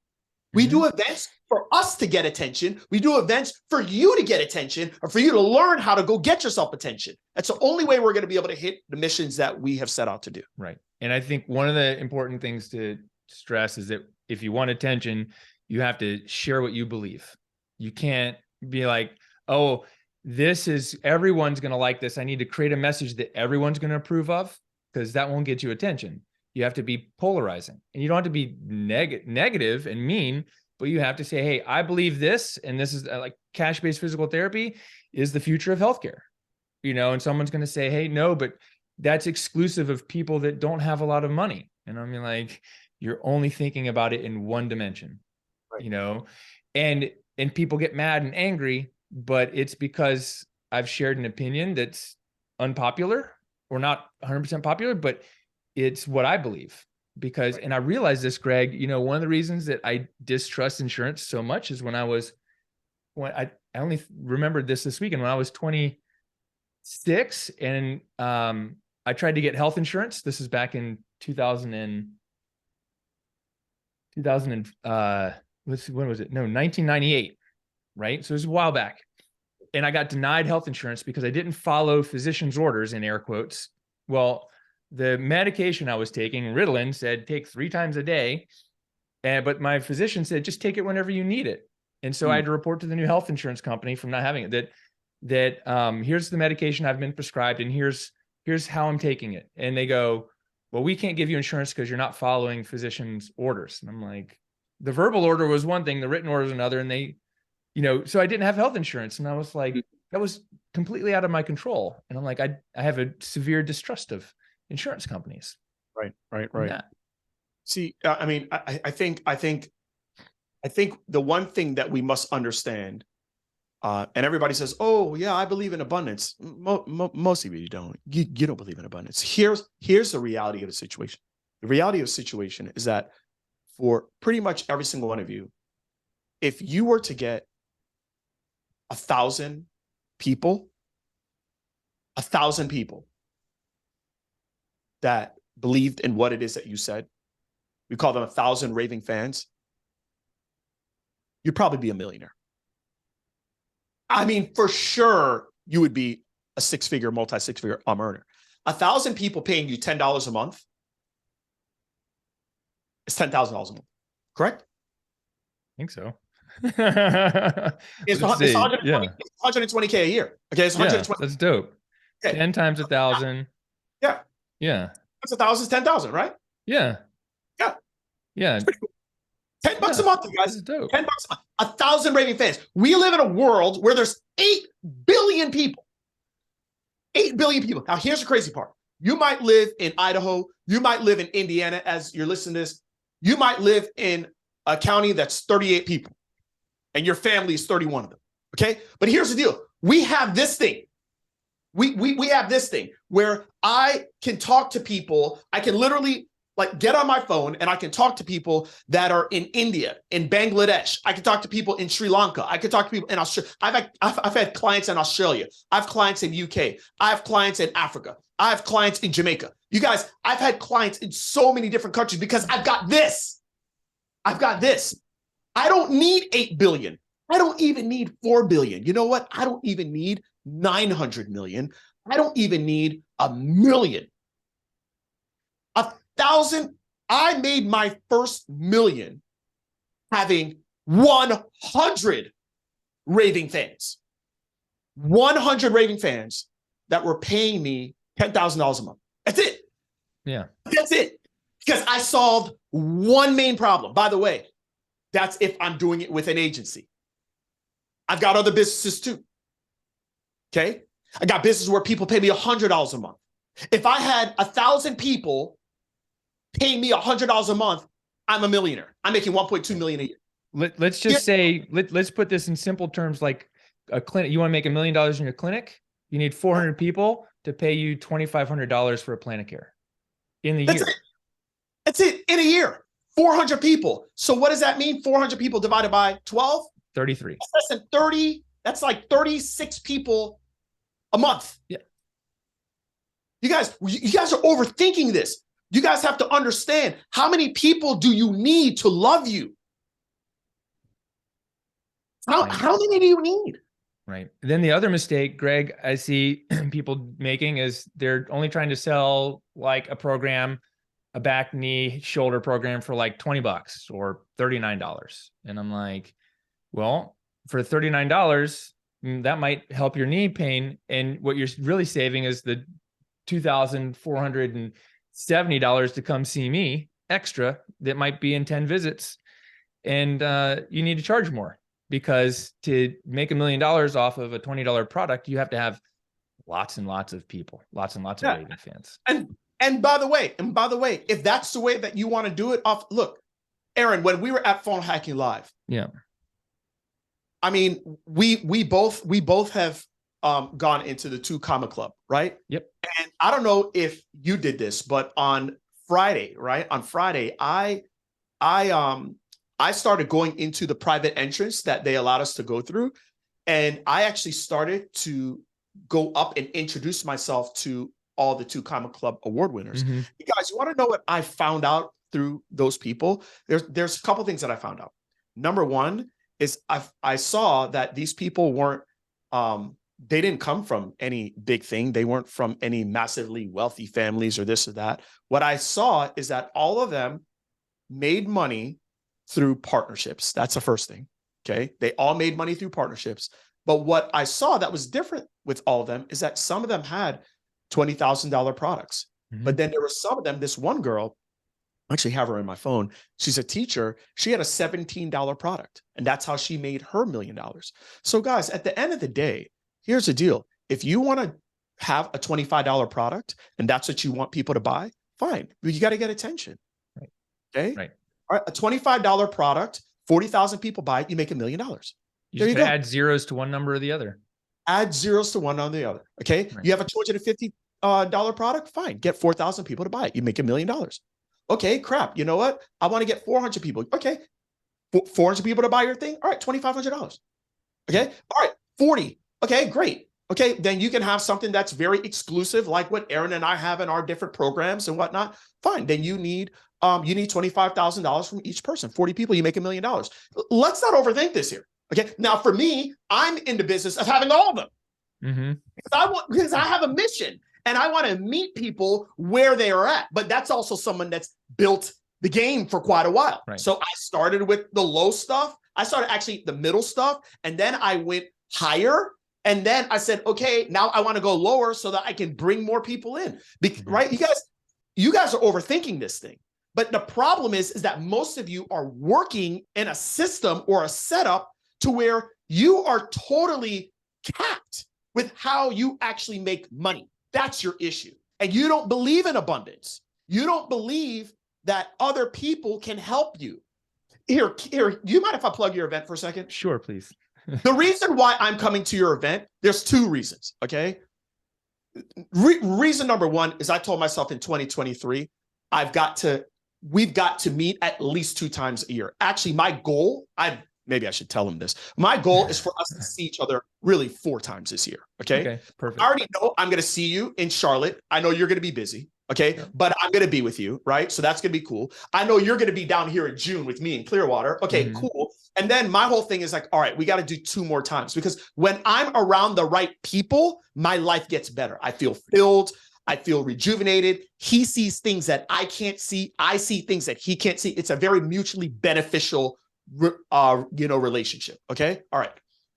We do events for us to get attention. We do events for you to get attention, or for you to learn how to go get yourself attention. That's the only way we're going to be able to hit the missions that we have set out to do. Right. And I think one of the important things to stress is that if you want attention, you have to share what you believe. You can't be like, oh, everyone's going to like this. I need to create a message that everyone's going to approve of, because that won't get you attention. You have to be polarizing, and you don't have to be negative and mean, but you have to say, hey, I believe this, and this is like cash-based physical therapy is the future of healthcare, and someone's going to say, hey, no, but that's exclusive of people that don't have a lot of money. And I mean, like, you're only thinking about it in one dimension, right. And people get mad and angry, but it's because I've shared an opinion that's unpopular or not 100% popular, but it's what I believe. Because, and I realized this, Greg, one of the reasons that I distrust insurance so much is when I only remembered this weekend, when I was 26 and I tried to get health insurance. This is back in 1998, right? So it was a while back. And I got denied health insurance because I didn't follow physician's orders, in air quotes. Well, the medication I was taking, Ritalin, said take 3 times a day. But my physician said, just take it whenever you need it. And so I had to report to the new health insurance company from not having it, that here's the medication I've been prescribed, and here's how I'm taking it. And they go, well, we can't give you insurance because you're not following physician's orders. And I'm like, the verbal order was one thing, the written order is another. And they, so I didn't have health insurance. And I was like, that was completely out of my control. And I'm like, I have a severe distrust of insurance companies. Right. Yeah. See, I mean, I think the one thing that we must understand, and everybody says, oh yeah, I believe in abundance. Most of you don't. You don't believe in abundance. Here's the reality of the situation. The reality of the situation is that for pretty much every single one of you, if you were to get 1,000 people that believed in what it is that you said, we call them 1,000 raving fans, you'd probably be a millionaire. I mean, for sure, you would be a six-figure, multi-six-figure earner. 1,000 people paying you $10 a month is $10,000 a month, correct? I think so. It's 120K a year. Okay, it's 120. That's dope. Okay. 10 times 1,000. Yeah. Yeah. That's 1,000 is 10,000, right? Yeah. Yeah. Yeah. Cool. $10 a month, you guys. That's dope. $10 a month. 1,000 raving fans. We live in a world where there's 8 billion people. 8 billion people. Now, here's the crazy part. You might live in Idaho. You might live in Indiana as you're listening to this. You might live in a county that's 38 people, and your family is 31 of them. Okay? But here's the deal. We have this thing. We have this thing where I can talk to people. I can literally get on my phone and I can talk to people that are in India, in Bangladesh. I can talk to people in Sri Lanka. I can talk to people in Australia. I've had clients in Australia. I have clients in UK. I have clients in Africa. I have clients in Jamaica. You guys, I've had clients in so many different countries because I've got this. I've got this. I don't need 8 billion. I don't even need 4 billion. You know what? I don't even need 900 million. I don't even need 1 million. 1,000. I made my first million having 100 raving fans. 100 raving fans that were paying me $10,000 a month. That's it. Yeah. That's it. because I solved one main problem. By the way, that's if I'm doing it with an agency. I've got other businesses too. Okay. I got businesses where people pay me $100 a month. If I had 1,000 people paying me $100 a month, I'm a millionaire. I'm making 1.2 million a year. Let's just say, let's put this in simple terms, like a clinic. You want to make $1 million in your clinic? You need 400 people to pay you $2,500 for a plan of care in the year. That's it in a year. 400 people. So what does that mean? 400 people divided by 12? 33. That's less than 30. That's like 36 people a month. Yeah. You guys are overthinking this. You guys have to understand, how many people do you need to love you? How many do you need? Right. Then the other mistake, Greg, I see people making is they're only trying to sell like a program, a back, knee, shoulder program for like $20 or $39. And I'm like, well, for $39, that might help your knee pain. And what you're really saving is the $2,470 to come see me extra that might be in 10 visits. And you need to charge more, because to make $1 million off of a $20 product, you have to have lots and lots of people, lots and lots of raving fans. And by the way, if that's the way that you want to do it, look, Aaron, when we were at Phone Hacking Live, yeah, I mean, we both have gone into the 2 Comma Club, right? Yep. And I don't know if you did this, but on Friday, right? On Friday, I started going into the private entrance that they allowed us to go through. And I actually started to go up and introduce myself to all the 2 Comma Club award winners. Mm-hmm. You guys, you want to know what I found out through those people? There's a couple things that I found out. Number one is I saw that these people weren't, they didn't come from any big thing. They weren't from any massively wealthy families or this or that. What I saw is that all of them made money through partnerships. That's the first thing. Okay. They all made money through partnerships. But what I saw that was different with all of them is that some of them had $20,000 products. Mm-hmm. But then there were some of them, this one girl, I actually have her in my phone. She's a teacher. She had a $17 product, and that's how she made her $1 million. So guys, at the end of the day, here's the deal. If you want to have a $25 product and that's what you want people to buy, fine. But you got to get attention. Right. Okay. Right. All right. A $25 product, 40,000 people buy it, you make $1 million. You just add zeros to one number or the other. Add zeros to one on the other. Okay. Right. You have a $250 product, fine. Get 4,000 people to buy it. You make $1 million. Okay, crap. You know what? I want to get 400 people. Okay. 400 people to buy your thing. All right. $2,500. Okay. All right. 40. Okay, great. Okay. Then you can have something that's very exclusive, like what Aaron and I have in our different programs and whatnot. Fine. Then you need $25,000 from each person. 40 people, you make $1 million. Let's not overthink this here. Okay. Now for me, I'm in the business of having all of them. Mm-hmm. Because I have a mission. And I want to meet people where they are at. But that's also someone that's built the game for quite a while. Right. So I started with the low stuff. I started actually the middle stuff. And then I went higher. And then I said, okay, now I want to go lower so that I can bring more people in. Right? You guys are overthinking this thing. But the problem is that most of you are working in a system or a setup to where you are totally capped with how you actually make money. That's your issue. And you don't believe in abundance. You don't believe that other people can help you. Here, do you mind if I plug your event for a second? Sure, please. The reason why I'm coming to your event, there's 2 reasons, okay? Reason number one is I told myself in 2023, we've got to meet at least 2 times a year. Actually, my goal, maybe I should tell them this. My goal is for us to see each other really 4 times this year. Okay. Perfect. I already know I'm going to see you in Charlotte. I know you're going to be busy. Okay. Yeah. But I'm going to be with you. Right. So that's going to be cool. I know you're going to be down here in June with me in Clearwater. Okay, cool. And then my whole thing is like, all right, we got to do 2 more times, because when I'm around the right people, my life gets better. I feel filled. I feel rejuvenated. He sees things that I can't see. I see things that he can't see. It's a very mutually beneficial relationship. Okay. All right.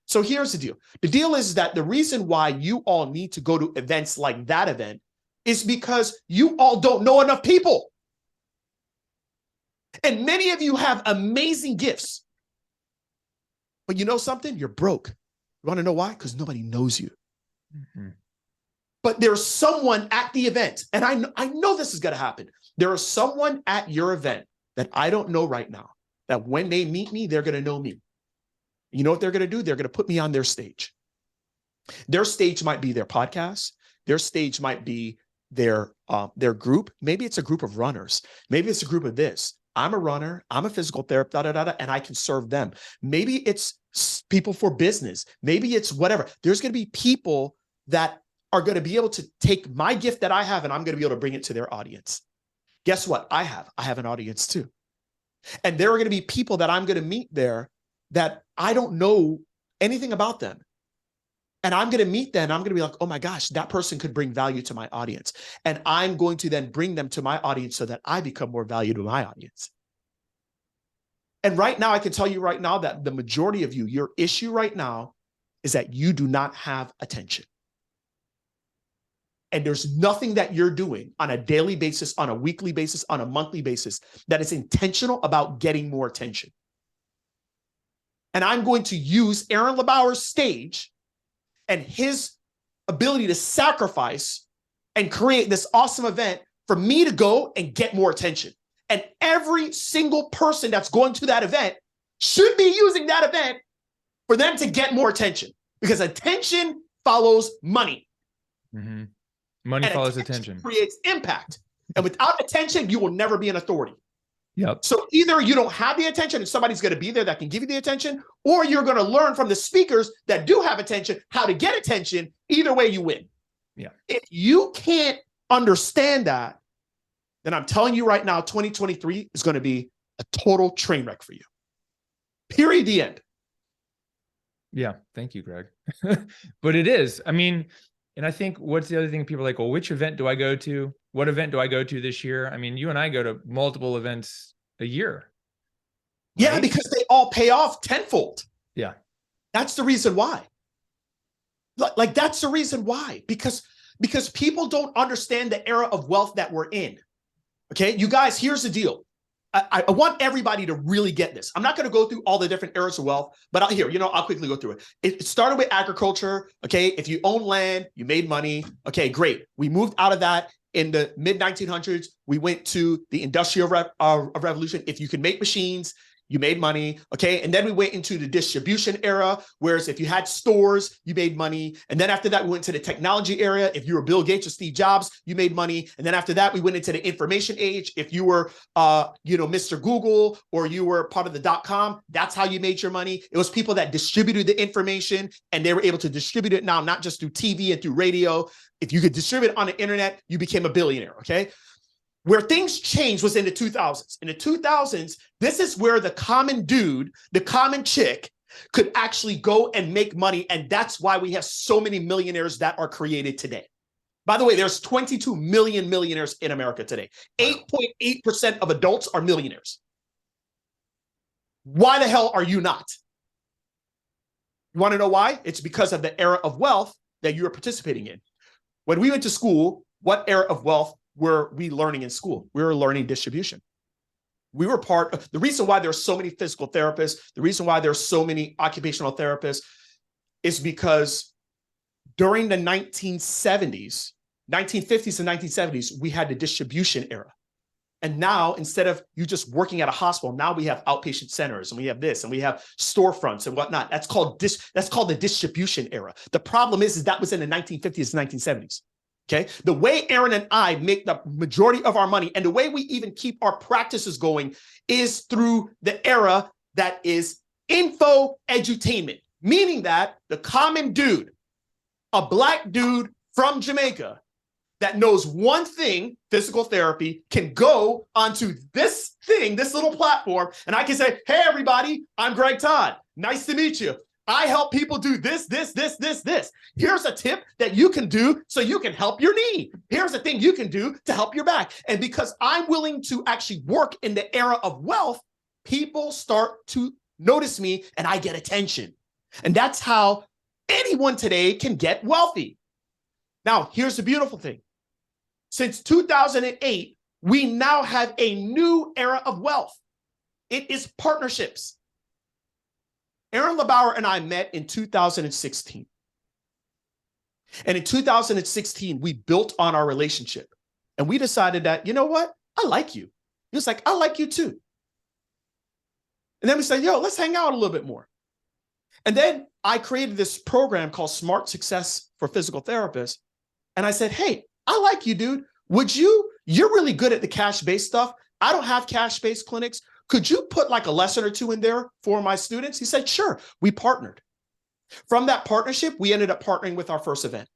So here's the deal. The deal is that the reason why you all need to go to events like that event is because you all don't know enough people. And many of you have amazing gifts. But you know something? You're broke. You want to know why? Because nobody knows you. Mm-hmm. But there's someone at the event, and I know this is going to happen. There is someone at your event that I don't know right now, that when they meet me, they're going to know me. You know what they're going to do? They're going to put me on their stage. Their stage might be their podcast. Their stage might be their group. Maybe it's a group of runners. Maybe it's a group of this. I'm a runner. I'm a physical therapist, and I can serve them. Maybe it's people for business. Maybe it's whatever. There's going to be people that are going to be able to take my gift that I have, and I'm going to be able to bring it to their audience. Guess what? I have an audience too. And there are going to be people that I'm going to meet there that I don't know anything about them. And I'm going to meet them. I'm going to be like, oh my gosh, that person could bring value to my audience. And I'm going to then bring them to my audience so that I become more valuable to my audience. And right now, I can tell you right now that the majority of you, your issue right now is that you do not have attention. And there's nothing that you're doing on a daily basis, on a weekly basis, on a monthly basis that is intentional about getting more attention. And I'm going to use Aaron LeBauer's stage and his ability to sacrifice and create this awesome event for me to go and get more attention. And every single person that's going to that event should be using that event for them to get more attention, because attention follows money. Mm-hmm. Money follows attention. Creates impact. And without attention, you will never be an authority. Yep. So either you don't have the attention and somebody's going to be there that can give you the attention, or you're going to learn from the speakers that do have attention how to get attention. Either way, you win. Yeah. If you can't understand that, then I'm telling you right now, 2023 is going to be a total train wreck for you. Period. The end. Yeah. Thank you, Gregg. But it is. I mean, and I think what's the other thing people are like, well, which event do I go to? What event do I go to this year? I mean, you and I go to multiple events a year. Right? Yeah, because they all pay off tenfold. Yeah. That's the reason why. Like that's the reason why. Because people don't understand the era of wealth that we're in. Okay, you guys, here's the deal. I want everybody to really get this. I'm not going to go through all the different eras of wealth, but I'll quickly go through it. It started with agriculture. Okay, if you own land, you made money. Okay, great. We moved out of that in the mid 1900s. We went to the Industrial Revolution. If you could make machines, you made money. Okay, and then we went into the distribution era, whereas if you had stores, you made money. And then after that, we went to the technology area. If you were Bill Gates or Steve Jobs, you made money. And then after that, we went into the information age. If you were, Mr. Google, or you were part of the .com, that's how you made your money. It was people that distributed the information, and they were able to distribute it now, not just through TV and through radio. If you could distribute it on the internet, you became a billionaire. Okay. Where things changed was in the 2000s. In the 2000s, this is where the common dude, the common chick, could actually go and make money. And that's why we have so many millionaires that are created today. By the way, there's 22 million millionaires in America today. 8.8% of adults are millionaires. Why the hell are you not? You want to know why? It's because of the era of wealth that you are participating in. When we went to school, what era of wealth were we learning in school? We were learning distribution. We were part of the reason why there's so many physical therapists, the reason why there's so many occupational therapists is because during the 1950s and 1970s, we had the distribution era. And now, instead of you just working at a hospital, now we have outpatient centers, and we have this, and we have storefronts and whatnot. That's called the distribution era. The problem is that was in the 1950s and 1970s. Okay. The way Aaron and I make the majority of our money, and the way we even keep our practices going, is through the era that is info edutainment, meaning that the common dude, a Black dude from Jamaica that knows one thing, physical therapy, can go onto this thing, this little platform, and I can say, hey, everybody, I'm Gregg Todd. Nice to meet you. I help people do this. Here's a tip that you can do so you can help your knee. Here's a thing you can do to help your back. And because I'm willing to actually work in the era of wealth, people start to notice me and I get attention. And that's how anyone today can get wealthy. Now, here's the beautiful thing. Since 2008, we now have a new era of wealth. It is partnerships. Aaron LeBauer and I met in 2016. And in 2016, we built on our relationship. And we decided that, you know what? I like you. He was like, I like you too. And then we said, yo, let's hang out a little bit more. And then I created this program called Smart Success for Physical Therapists. And I said, hey, I like you, dude. You're really good at the cash-based stuff. I don't have cash-based clinics. Could you put like a lesson or two in there for my students? He said, sure. We partnered. From that partnership, we ended up partnering with our first event.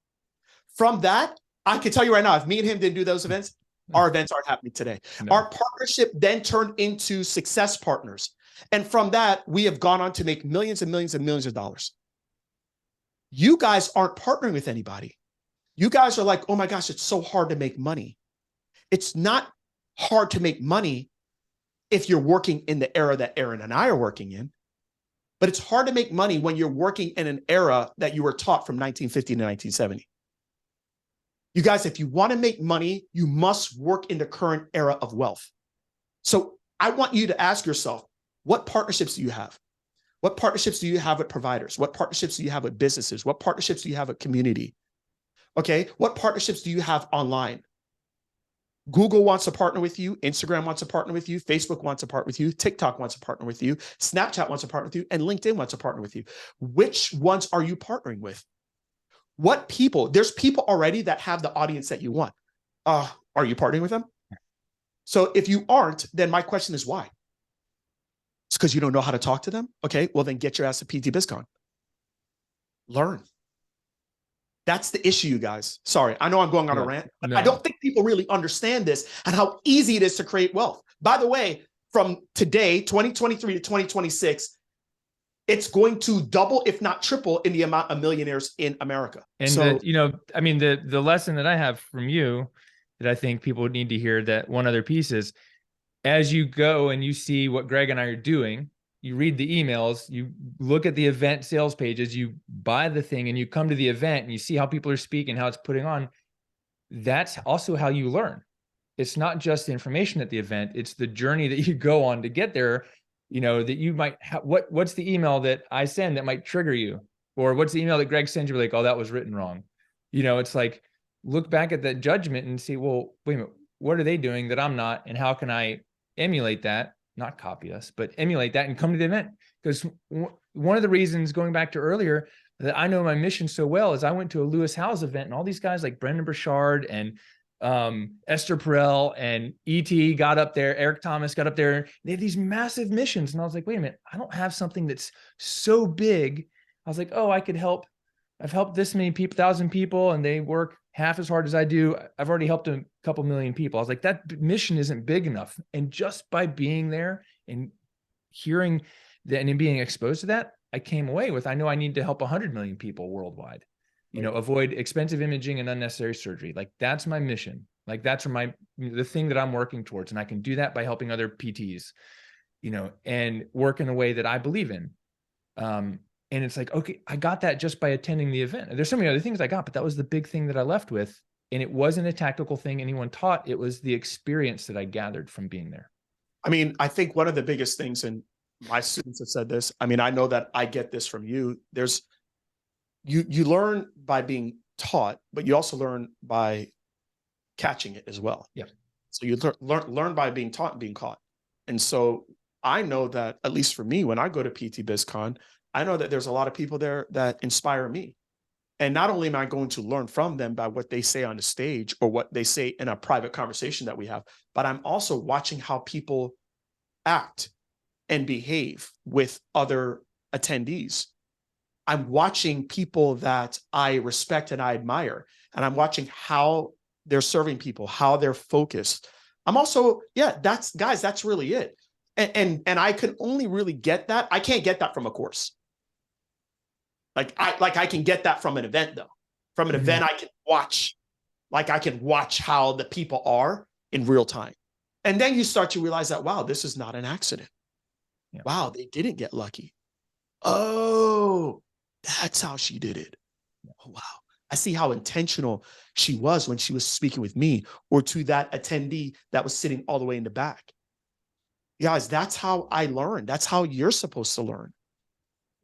From that, I can tell you right now, if me and him didn't do those events, our events aren't happening today. No. Our partnership then turned into success partners. And from that, we have gone on to make millions and millions and millions of dollars. You guys aren't partnering with anybody. You guys are like, oh my gosh, it's so hard to make money. It's not hard to make money if you're working in the era that Aaron and I are working in. But it's hard to make money when you're working in an era that you were taught from 1950 to 1970. You guys, if you want to make money, you must work in the current era of wealth. So I want you to ask yourself, what partnerships do you have? What partnerships do you have with providers? What partnerships do you have with businesses? What partnerships do you have with community? Okay, what partnerships do you have online? Google wants to partner with you. Instagram wants to partner with you. Facebook wants to partner with you. TikTok wants to partner with you. Snapchat wants to partner with you. And LinkedIn wants to partner with you. Which ones are you partnering with? What people? There's people already that have the audience that you want. Are you partnering with them? So if you aren't, then my question is why? It's because you don't know how to talk to them? Okay, well then get your ass to PT Biz Con. Learn. That's the issue, you guys. Sorry, I know I'm going on a rant, but I don't think people really understand this and how easy it is to create wealth. By the way, from today, 2023 to 2026, it's going to double, if not triple, in the amount of millionaires in America. And so, the lesson that I have from you that I think people need to hear, that one other piece is, as you go and you see what Gregg and I are doing, you read the emails, you look at the event sales pages, you buy the thing, and you come to the event and you see how people are speaking, how it's putting on. That's also how you learn. It's not just the information at the event, it's the journey that you go on to get there. That you might have, what's the email that I send that might trigger you? Or what's the email that Gregg sends you like, oh, that was written wrong. It's like, look back at that judgment and see, well, wait a minute, what are they doing that I'm not? And how can I emulate that? Not copy us, but emulate that and come to the event. Because one of the reasons, going back to earlier, that I know my mission so well is I went to a Lewis Howes event, and all these guys like Brendan Burchard and Esther Perel and E.T. got up there, Eric Thomas got up there. They have these massive missions. And I was like, wait a minute, I don't have something that's so big. I was like, oh, I could help. I've helped this many people, 1,000 people, and they work half as hard as I do. I've already helped a couple million people. I was like, that mission isn't big enough. And just by being there and hearing that and being exposed to that, I came away with, I know I need to help 100 million people worldwide. Avoid expensive imaging and unnecessary surgery. Like, that's my mission. Like, that's the thing that I'm working towards. And I can do that by helping other PTs, and work in a way that I believe in. And it's like, okay, I got that just by attending the event. There's so many other things I got, but that was the big thing that I left with. And it wasn't a tactical thing anyone taught. It was the experience that I gathered from being there. I mean, I think one of the biggest things, and my students have said this, I mean, I know that I get this from you. You learn by being taught, but you also learn by catching it as well. Yeah. So you learn by being taught and being caught. And so I know that, at least for me, when I go to PT Biz Con, I know that there's a lot of people there that inspire me. And not only am I going to learn from them by what they say on the stage or what they say in a private conversation that we have, but I'm also watching how people act and behave with other attendees. I'm watching people that I respect and I admire, and I'm watching how they're serving people, how they're focused. I'm also, that's really it. And I can only really get that. I can't get that from a course. I can get that from an event, though. From an event, I can watch how the people are in real time. And then you start to realize that, wow, this is not an accident. Yeah. Wow, they didn't get lucky. Oh, that's how she did it. Oh, wow. I see how intentional she was when she was speaking with me or to that attendee that was sitting all the way in the back. guys, that's how I learned. That's how you're supposed to learn,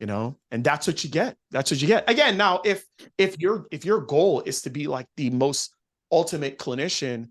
and that's what you get. That's what you get. Again, now, if your goal is to be like the most ultimate clinician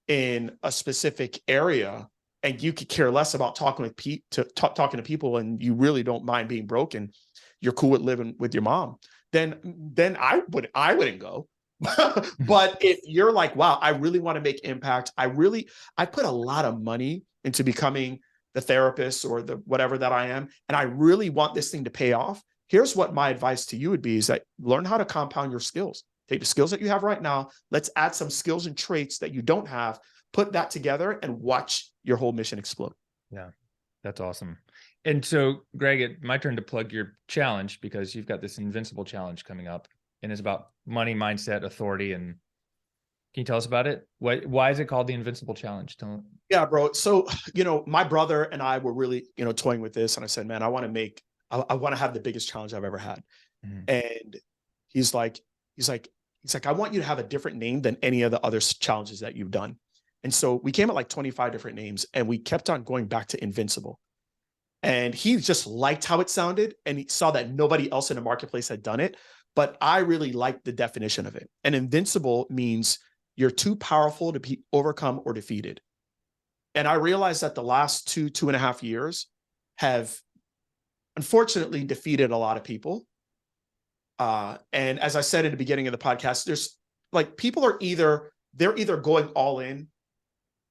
in a specific area, and you could care less about talking to people, and you really don't mind being broken, you're cool with living with your mom, then I wouldn't go. But if you're like, wow, I really want to make impact, I put a lot of money into becoming the therapist or the whatever that I am, and I really want this thing to pay off. Here's what my advice to you would be: is that learn how to compound your skills. Take the skills that you have right now, let's add some skills and traits that you don't have, put that together, and watch your whole mission explode. Yeah, that's awesome. And so, Gregg, it's my turn to plug your challenge, because you've got this Invincible challenge coming up, and it's about money, mindset, authority. And can you tell us about it? Why is it called the Invincible Challenge? Yeah, bro. So, my brother and I were really, toying with this, and I said, man, I want to have the biggest challenge I've ever had. Mm-hmm. And he's like, I want you to have a different name than any of the other challenges that you've done. And so we came at like 25 different names, and we kept on going back to Invincible. And he just liked how it sounded, and he saw that nobody else in the marketplace had done it. But I really liked the definition of it. And invincible means you're too powerful to be overcome or defeated. And I realized that the last 2.5 years have unfortunately defeated a lot of people. And as I said at the beginning of the podcast, there's like, people are they're either going all in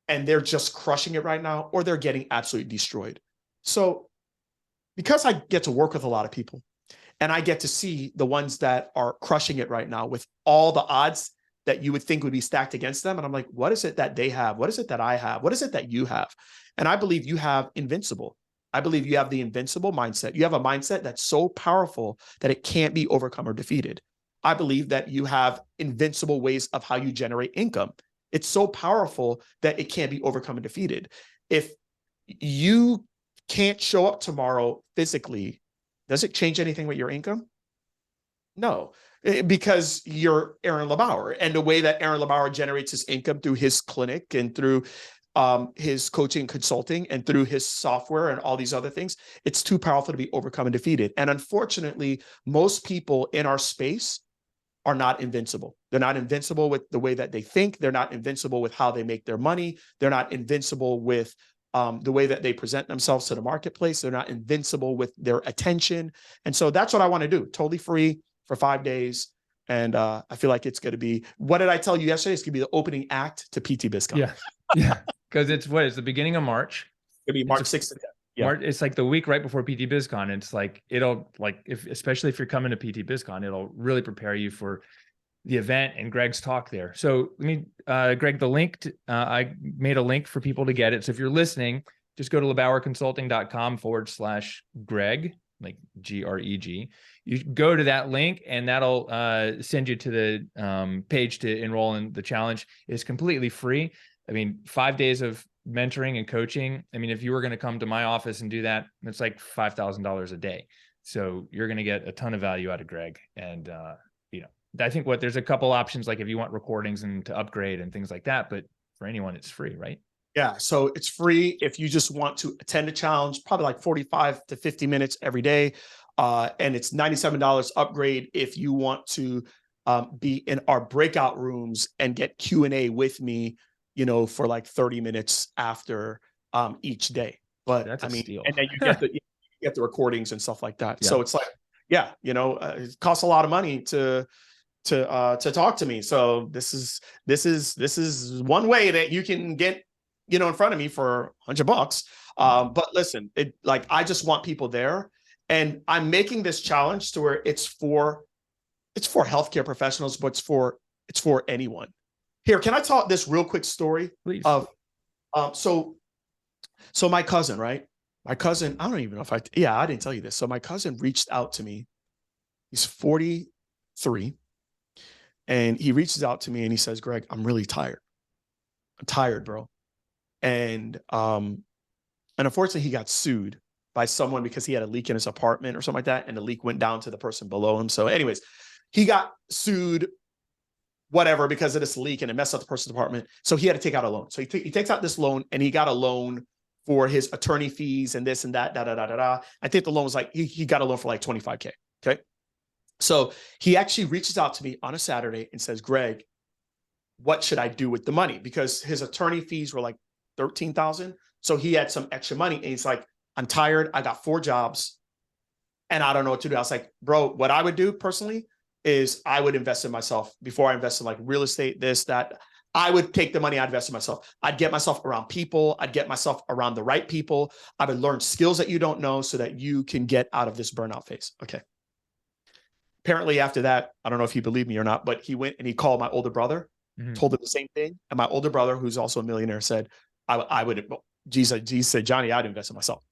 and they're just crushing it right now, or they're getting absolutely destroyed. So because I get to work with a lot of people, and I get to see the ones that are crushing it right now with all the odds that you would think would be stacked against them. And I'm like, what is it that they have? What is it that I have? What is it that you have? And I believe you have invincible. I believe you have the invincible mindset. You have a mindset that's so powerful that it can't be overcome or defeated. I believe that you have invincible ways of how you generate income. It's so powerful that it can't be overcome and defeated. If you can't show up tomorrow physically, does it change anything with your income? No, because you're Aaron LeBauer, and the way that Aaron LeBauer generates his income through his clinic and through his coaching, consulting, and through his software and all these other things, it's too powerful to be overcome and defeated. And unfortunately, most people in our space are not invincible. They're not invincible with the way that they think. They're not invincible with how they make their money. They're not invincible with the way that they present themselves to the marketplace. They're not invincible with their attention. And so that's what I want to do. Totally free for 5 days. And I feel like it's going to be, what did I tell you yesterday? It's going to be the opening act to PT Biz Con. Yeah. Yeah. Because it's the beginning of March. It'll be March 6th to 10th. Yeah. It's like the week right before PT Biz Con. And it's like, especially if you're coming to PT Biz Con, it'll really prepare you for the event and Gregg's talk there. So let me, Gregg, the link, I made a link for people to get it. So if you're listening, just go to LeBauerConsulting.com/Gregg, like Greg. You go to that link, and that'll send you to the page to enroll in the challenge. It's completely free. I mean, 5 days of mentoring and coaching. I mean, if you were going to come to my office and do that, it's like $5,000 a day. So you're going to get a ton of value out of Gregg. And, I think there's a couple options, like if you want recordings and to upgrade and things like that, but for anyone, it's free, right? Yeah. So it's free if you just want to attend a challenge, probably like 45 to 50 minutes every day. And it's $97 upgrade if you want to be in our breakout rooms and get Q&A with me, for like 30 minutes after each day. But that's a steal. And then you get the recordings and stuff like that. Yeah. So it's like, it costs a lot of money to talk to me. So this is one way that you can get, in front of me for $100. But listen, I just want people there, and I'm making this challenge to where it's for healthcare professionals, but it's for anyone. Here, can I tell this real quick story? Please. Of, so my cousin, right? My cousin, I don't even know if I didn't tell you this. So my cousin reached out to me. He's 43. And he reaches out to me and he says, Gregg, I'm really tired. I'm tired, bro. And unfortunately, he got sued by someone because he had a leak in his apartment or something like that. And the leak went down to the person below him. So anyways, he got sued, whatever, because of this leak, and it messed up the person's apartment. So he had to take out a loan. So he takes out this loan, and he got a loan for his attorney fees and this and that, da, da, da, da, da. I think the loan was like, he got a loan for like 25K. Okay. So he actually reaches out to me on a Saturday and says, Gregg, what should I do with the money? Because his attorney fees were like 13,000. So he had some extra money and he's like, I'm tired. I got 4 jobs and I don't know what to do. I was like, bro, what I would do personally is I would invest in myself before I invest in like real estate, this, that. I would take the money I'd invest in myself. I'd get myself around people. I'd get myself around the right people. I would learn skills that you don't know so that you can get out of this burnout phase. Okay. Apparently after that, I don't know if he believed me or not, but he went and he called my older brother, told him the same thing. And my older brother, who's also a millionaire, said, I would, Jesus said, Johnny, I'd invest in myself.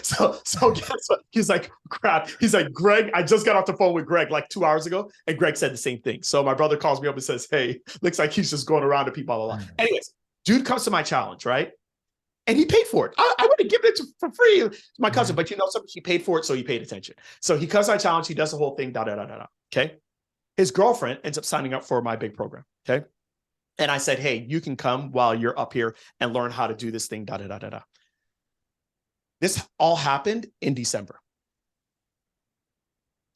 So guess what? He's like, crap. He's like, Gregg, I just got off the phone with Gregg like 2 hours ago. And Gregg said the same thing. So my brother calls me up and says, hey, looks like he's just going around to people, blah, blah, blah. Anyways, dude comes to my challenge, right? And he paid for it. I would have given it for free to my cousin, but you know something? He paid for it, so he paid attention. So he comes to my challenge. He does the whole thing, da, da, da, da, da. Okay. His girlfriend ends up signing up for my big program. Okay. And I said, hey, you can come while you're up here and learn how to do this thing, da, da, da, da, da. This all happened in December.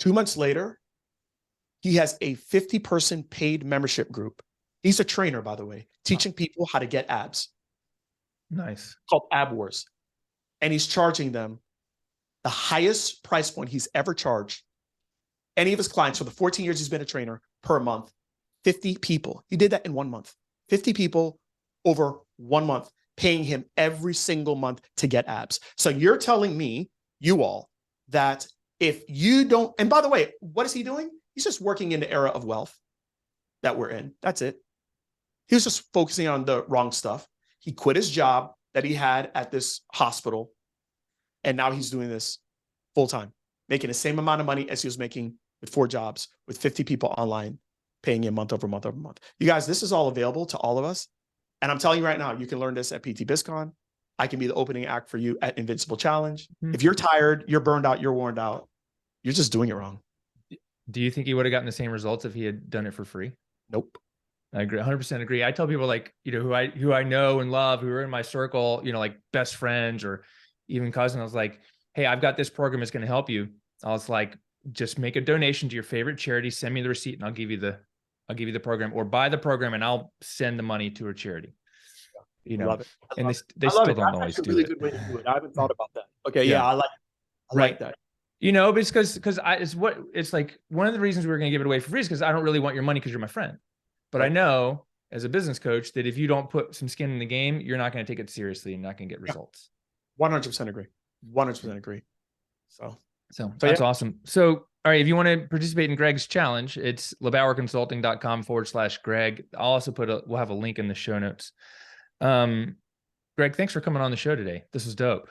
2 months later, he has a 50-person paid membership group. He's a trainer, by the way, teaching people how to get abs. Nice. Called Ab Wars. And he's charging them the highest price point he's ever charged any of his clients for the 14 years he's been a trainer per month. 50 people. He did that in 1 month. 50 people over 1 month, paying him every single month to get abs. So you're telling me, you all, that if you don't, and by the way, what is he doing? He's just working in the era of wealth that we're in. That's it. He was just focusing on the wrong stuff. He quit his job that he had at this hospital. And now he's doing this full time, making the same amount of money as he was making with 4 jobs, with 50 people online, paying him month over month over month. You guys, this is all available to all of us. And I'm telling you right now, you can learn this at PT Biz Con. I can be the opening act for you at Invincible Challenge. If you're tired, you're burned out, you're worn out, you're just doing it wrong. Do you think he would have gotten the same results if he had done it for free? Nope. I agree. 100% agree. I tell people like, you know, who I know and love, who are in my circle, you know, like best friends or even cousin. I was like, hey, I've got this program that's going to help you. I was like, just make a donation to your favorite charity, send me the receipt and I'll give you the program, or buy the program and I'll send the money to a charity. You know, and they still don't always do it. That's a really good way to do it. I haven't thought about that. Okay. Yeah. I like that. You know, but it's because it's like one of the reasons we were going to give it away for free is because I don't really want your money because you're my friend. But I know as a business coach that if you don't put some skin in the game, you're not going to take it seriously and not going to get results. 100% agree. 100% agree. So that's awesome. So, all right, if you want to participate in Gregg's challenge, it's LeBauerConsulting.com/Gregg. I'll also we'll have a link in the show notes. Gregg, thanks for coming on the show today. This was dope.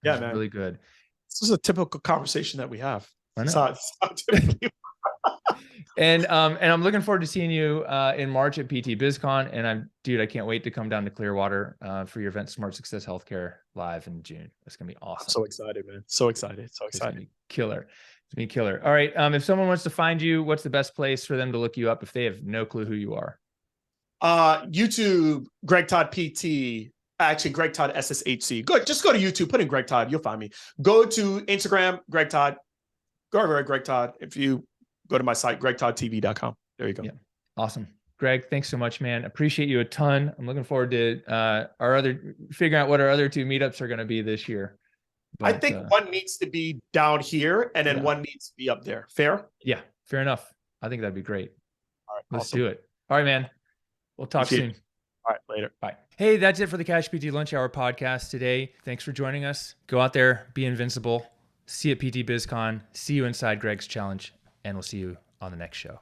Yeah, man. Really good. This is a typical conversation that we have. I know. And I'm looking forward to seeing you in March at PT Biz Con. And I can't wait to come down to Clearwater for your event, Smart Success Healthcare, live in June. It's gonna be awesome. I'm so excited, man. So excited. It's gonna be killer. It's gonna be killer. All right. If someone wants to find you, what's the best place for them to look you up if they have no clue who you are? YouTube, Gregg Todd PT. Actually, Gregg Todd SSHC. Just go to YouTube, put in Gregg Todd, you'll find me. Go to Instagram, Gregg Todd. Go over at Gregg Todd. If you go to my site, GreggToddTV.com. There you go. Yeah. Awesome. Gregg, thanks so much, man. Appreciate you a ton. I'm looking forward to figuring out what our other 2 meetups are going to be this year. But, I think one needs to be down here and then one needs to be up there. Fair? Yeah, fair enough. I think that'd be great. All right. Let's do it. All right, man. We'll talk soon. All right, later. Bye. Hey, that's it for the Cash PT Lunch Hour podcast today. Thanks for joining us. Go out there, be invincible. See you at PT BizCon. See you inside Gregg's challenge, and we'll see you on the next show.